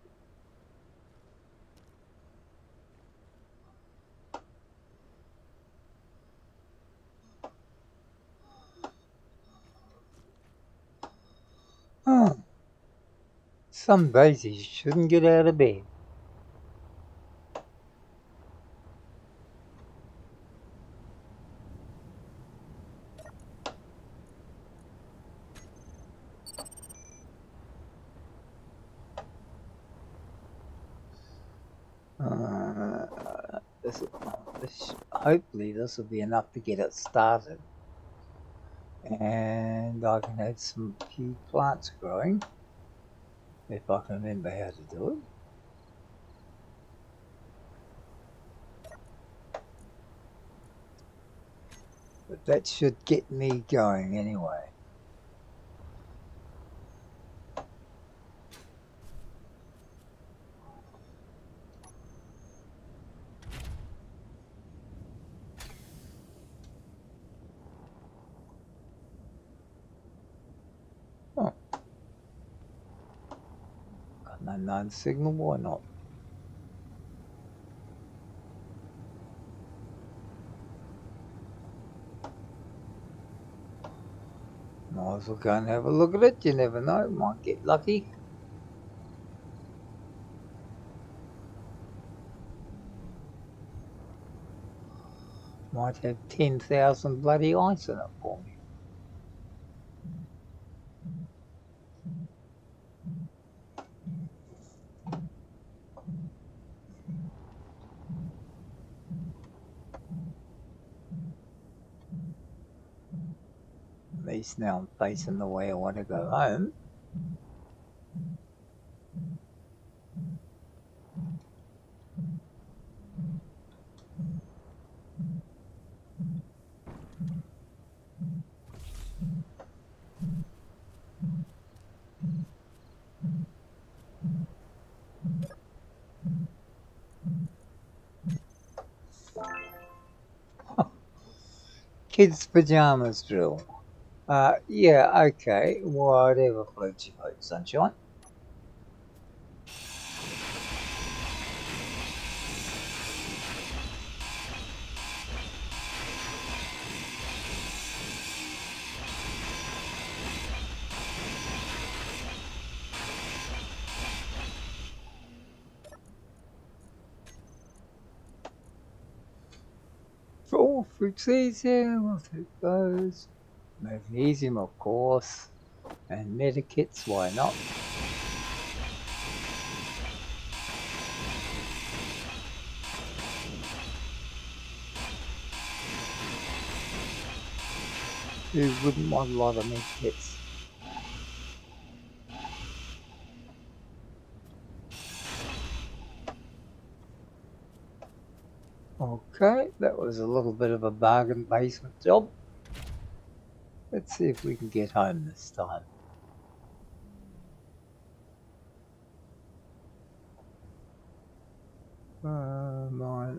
[SPEAKER 1] Oh, some days you shouldn't get out of bed. Hopefully this will be enough to get it started. And I can have some few plants growing, if I can remember how to do it. But that should get me going anyway. Oh, got no known signal, why not? Might as well go and have a look at it, you never know, might get lucky. Might have 10,000 bloody ice in it for me. At least now I'm facing the way I want to go home. Kids' pajamas drill. Yeah, okay, whatever floats your boat, sunshine. Oh, fruitseason, we'll take those. Magnesium, of course. And medikits, why not? Who wouldn't want a lot of medikits? Okay, that was a little bit of a bargain basement job. Let's see if we can get home this time. Mine,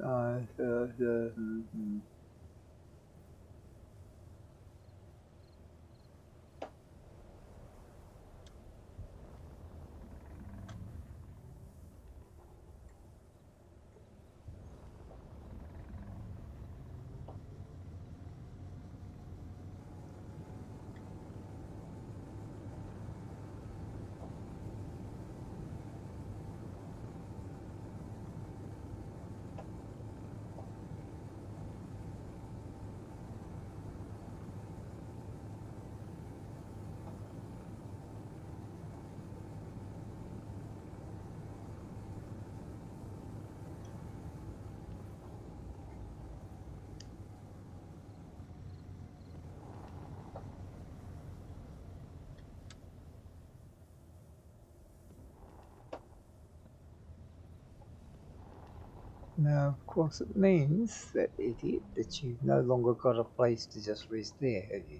[SPEAKER 1] Now, of course, it means, that idiot, that you've no longer got a place to just rest there, have you?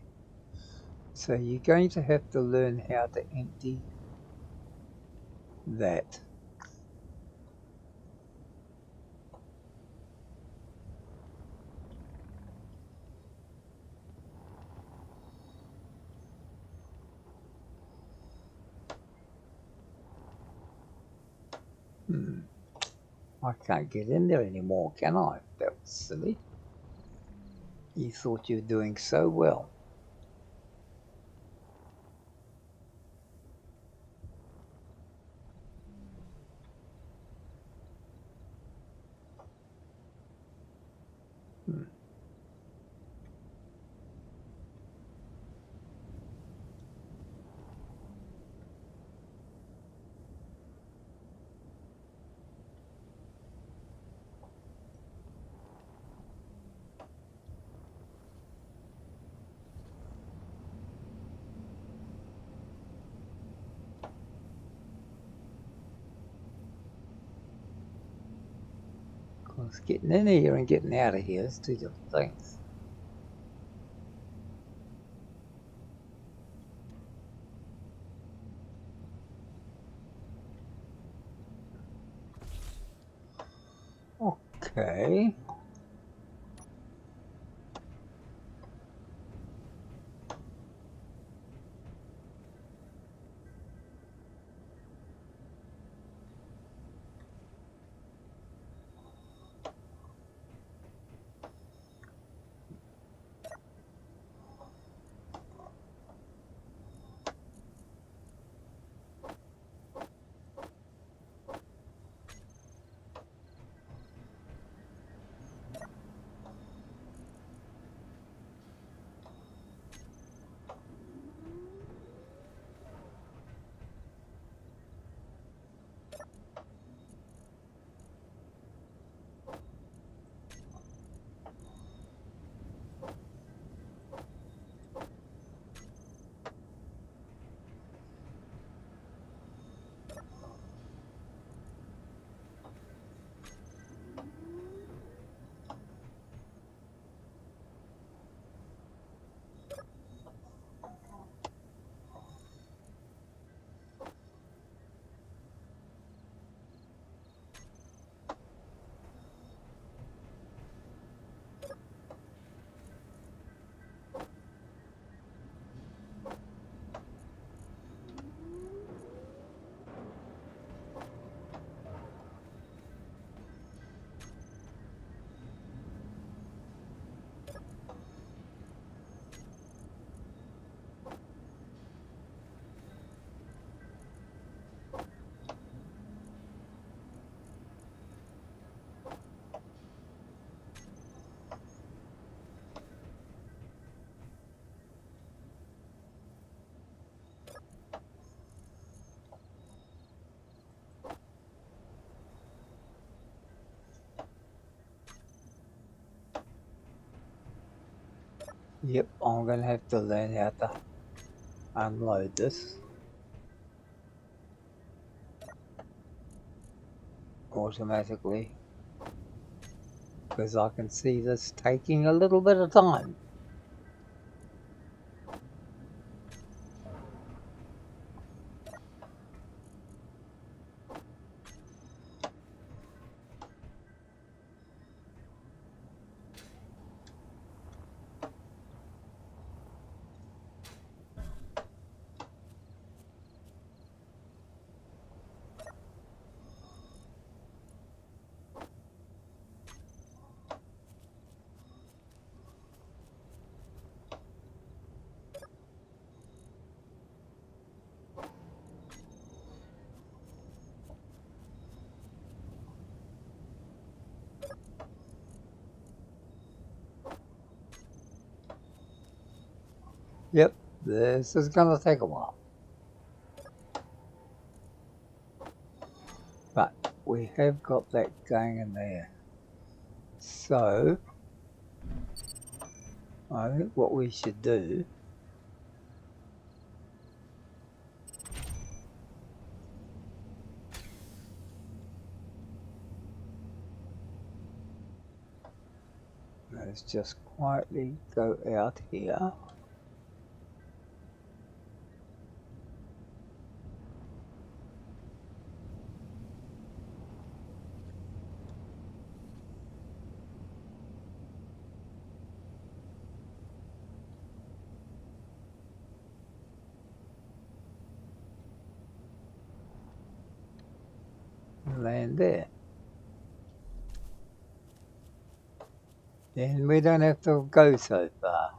[SPEAKER 1] So you're going to have to learn how to empty that. I can't get in there anymore, can I? That was silly. You thought you were doing so well. Of course, getting in here and getting out of here is two different things. Okay. Yep, I'm gonna have to learn how to unload this automatically, because I can see this taking a little bit of time. Yep, this is going to take a while. But we have got that going in there. So, I think what we should do is just quietly go out here. Land there. Then we don't have to go so far.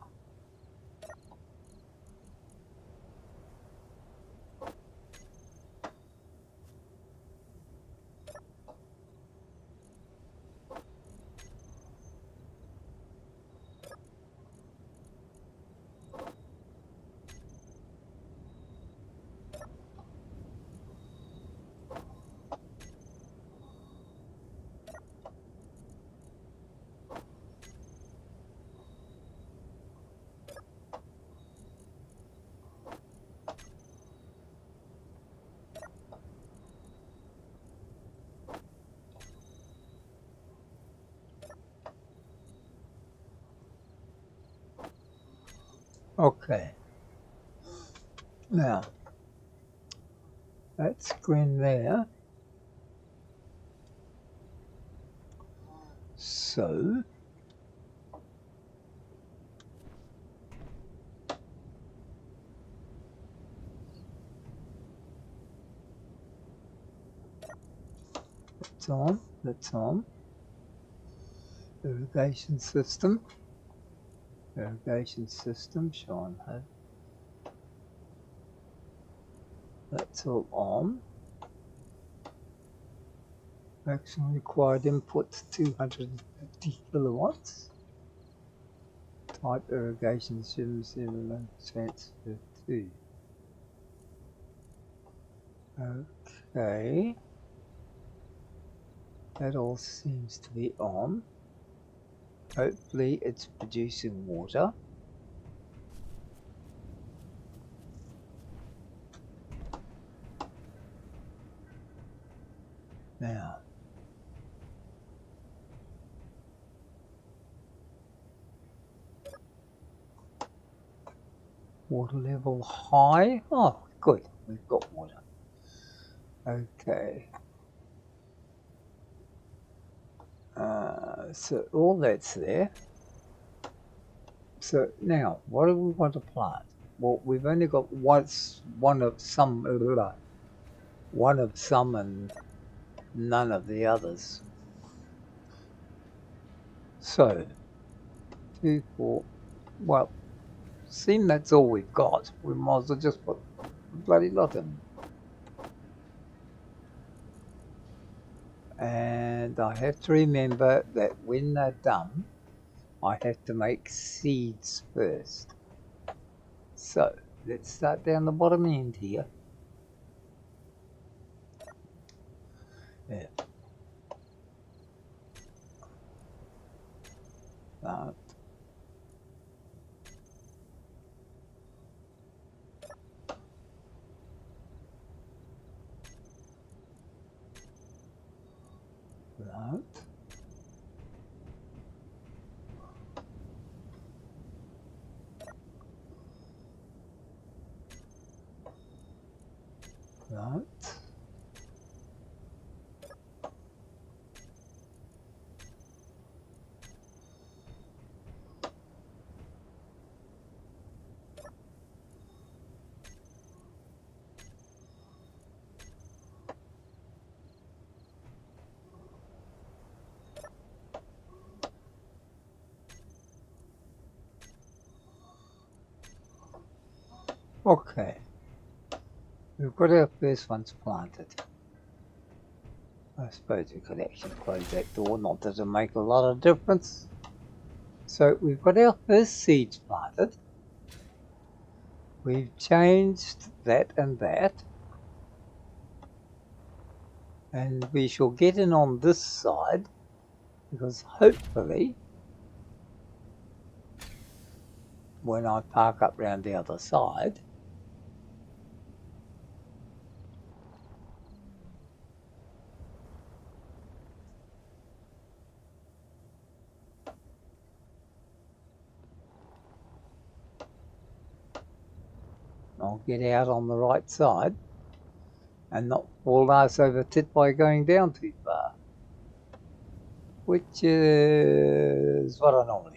[SPEAKER 1] Okay. Now, that screen there. So, that's on. Irrigation system, Sean. That's all on. Maximum required input 250 kilowatts. Type irrigation system 0 transfer 2. Okay. That all seems to be on. Hopefully it's producing water. Now, water level high. Oh, good. We've got water. Okay. So all that's there. So now, what do we want to plant? Well, we've only got one of some and none of the others. So, 2, 4, well, seeing that's all we've got, we might as well just put a bloody lot in. And I have to remember that when they're done, I have to make seeds first. So, let's start down the bottom end here. Yeah. That. That. That. Okay. We've got our first ones planted. I suppose we could actually close that door, not that it'll make a lot of difference. So we've got our first seeds planted. We've changed that and that. And we shall get in on this side, because hopefully when I park up round the other side, I'll get out on the right side and not fall ass over tit by going down too far, which is what I normally do.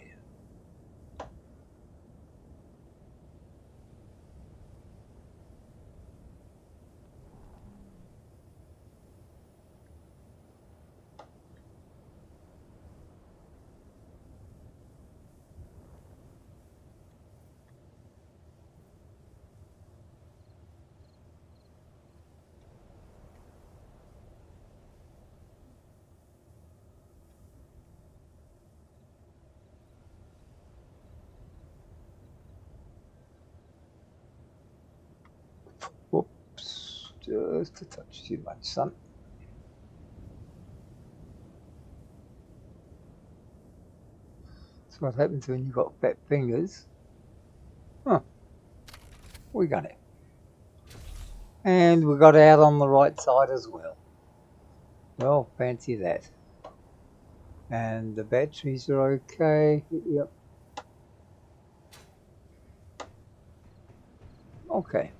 [SPEAKER 1] Whoops, just a touch too much, son. That's what happens when you've got fat fingers. Huh, we got it. And we got out on the right side as well. Well, fancy that. And the batteries are okay. Yep. Okay.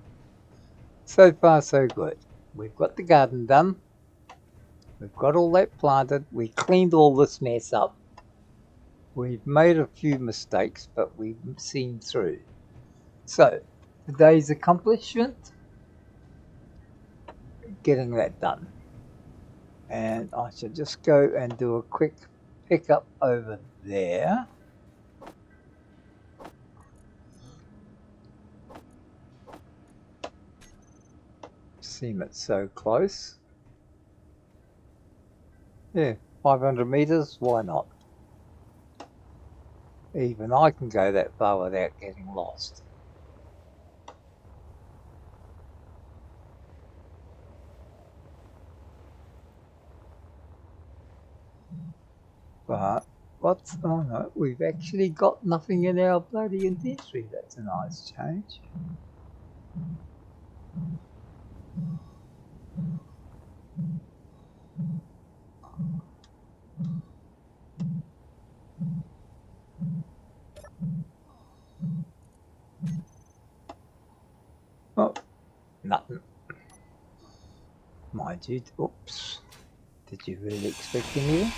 [SPEAKER 1] So far, so good. We've got the garden done. We've got all that planted. We cleaned all this mess up. We've made a few mistakes, but we've seen through. So, today's accomplishment, getting that done. And I should just go and do a quick pickup over there. Seem it's so close. Yeah, 500 meters, why not? Even I can go that far without getting lost. But what's, oh no, we've actually got nothing in our bloody inventory. That's a nice change. Oh, nothing. Mind you, oops. Did you really expect anything?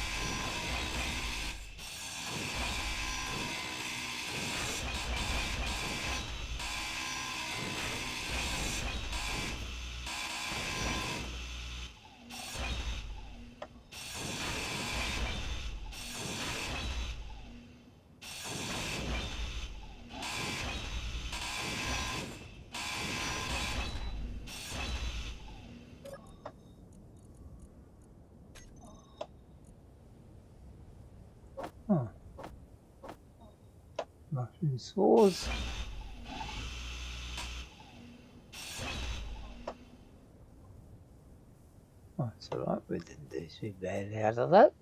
[SPEAKER 1] Oh. Mushroom saws. Oh, that's alright, we didn't do too bad out of that.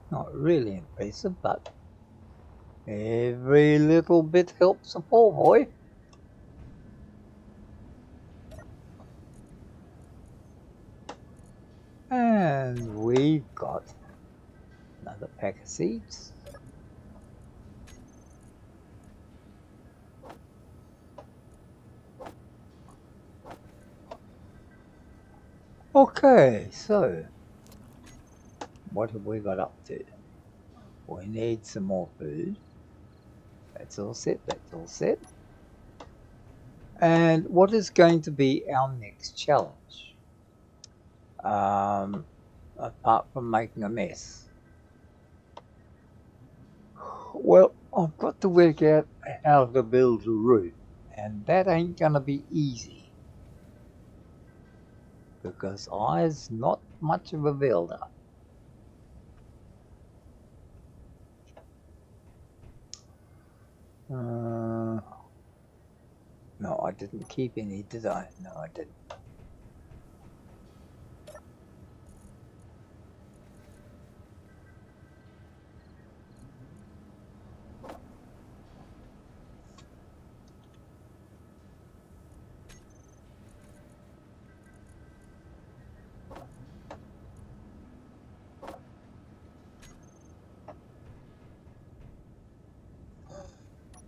[SPEAKER 1] Not really impressive, but every little bit helps a poor boy. And we've got another pack of seeds. Okay, so what have we got up to? We need some more food. That's all set, that's all set. And what is going to be our next challenge? Apart from making a mess. Well, I've got to work out how to build a roof, and that ain't gonna be easy. because I's not much of a builder. No, I didn't keep any, did I? No, I didn't.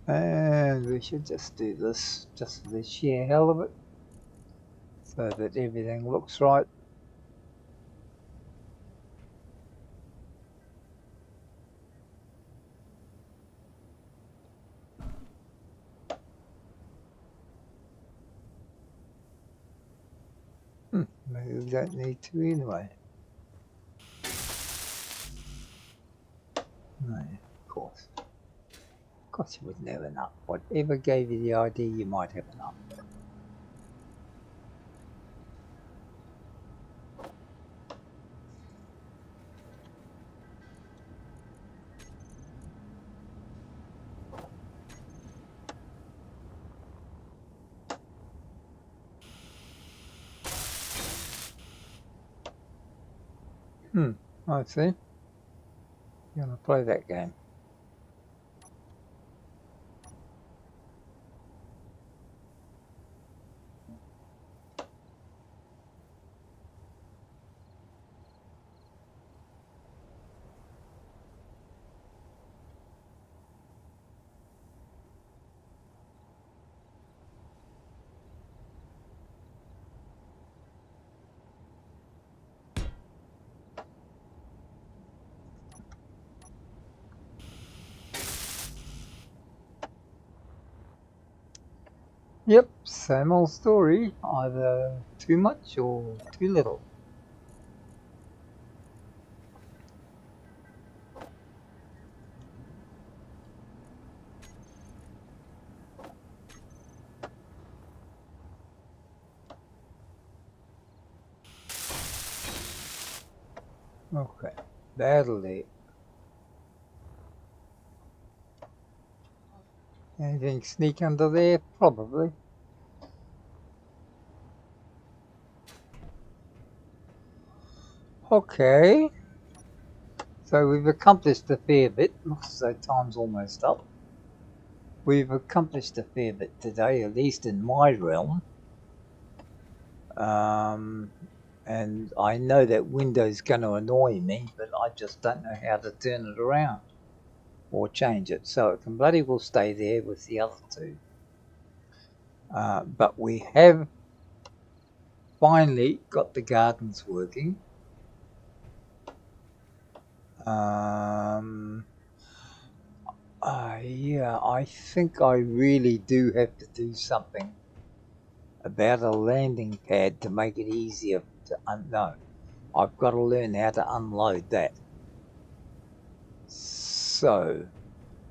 [SPEAKER 1] And we should just do this just for the sheer hell of it, so that everything looks right. Maybe we don't need to anyway. No, of course. Of course you wouldn't have enough. Whatever gave you the idea you might have enough. I see. You want to play that game? Yep, same old story. Either too much or too little. Okay, that'll do. Anything sneak under there? Probably. Okay. So we've accomplished a fair bit. Looks as though time's almost up. We've accomplished a fair bit today, at least in my realm. And I know that window's going to annoy me, but I just don't know how to turn it around or change it. So it can bloody well stay there with the other two. But we have finally got the gardens working. Yeah, I think I really do have to do something about a landing pad to make it easier to no. I've got to learn how to unload that. So,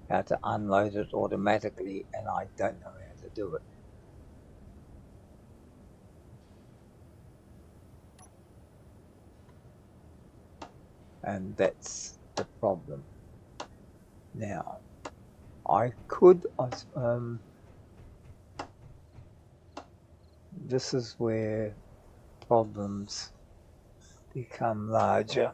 [SPEAKER 1] how to unload it automatically, and I don't know how to do it. And that's the problem. Now, I could, this is where problems become larger.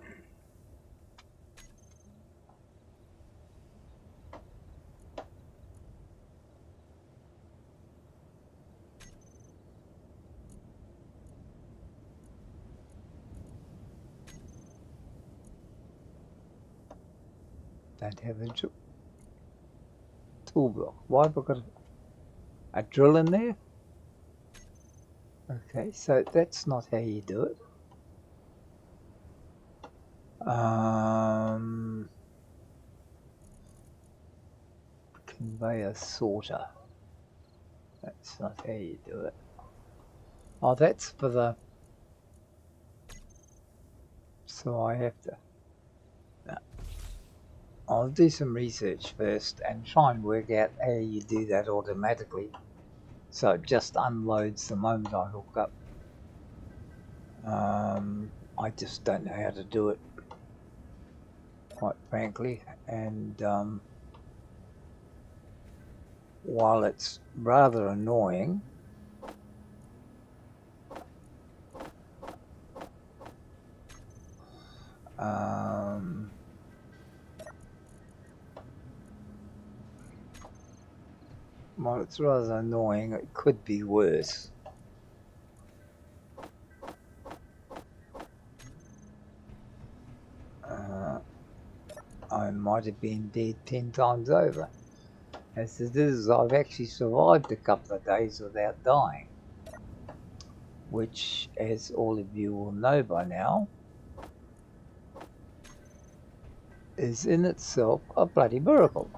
[SPEAKER 1] Don't have a tool block. Why have I got a drill in there? Okay, so that's not how you do it. Conveyor sorter. That's not how you do it. Oh, that's for the... So I have to... No. I'll do some research first and try and work out how you do that automatically. So it just unloads the moment I hook up. I just don't know how to do it, quite frankly. And while it's rather annoying, it could be worse. I might have been dead 10 times over. As it is, I've actually survived a couple of days without dying, which, as all of you will know by now, is in itself a bloody miracle.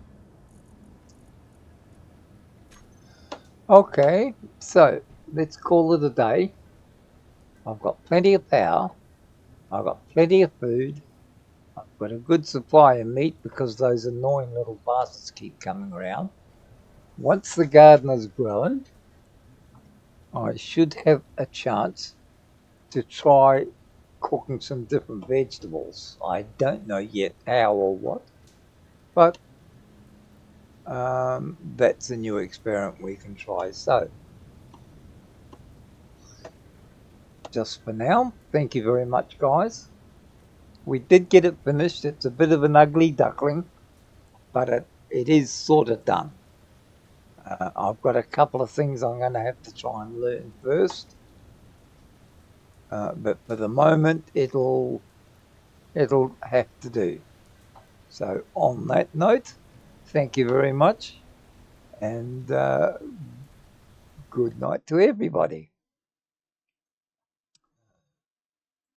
[SPEAKER 1] Okay, so let's call it a day. I've got plenty of power. I've got plenty of food. I've got a good supply of meat because those annoying little bastards keep coming around. Once the garden is grown, I should have a chance to try cooking some different vegetables. I don't know yet how or what, but that's a new experiment we can try. So, just for now, thank you very much, guys. We did get it finished. It's a bit of an ugly duckling, but it is sort of done. I've got a couple of things I'm going to have to try and learn first, but for the moment, it'll have to do. So, on that note, thank you very much, and good night to everybody.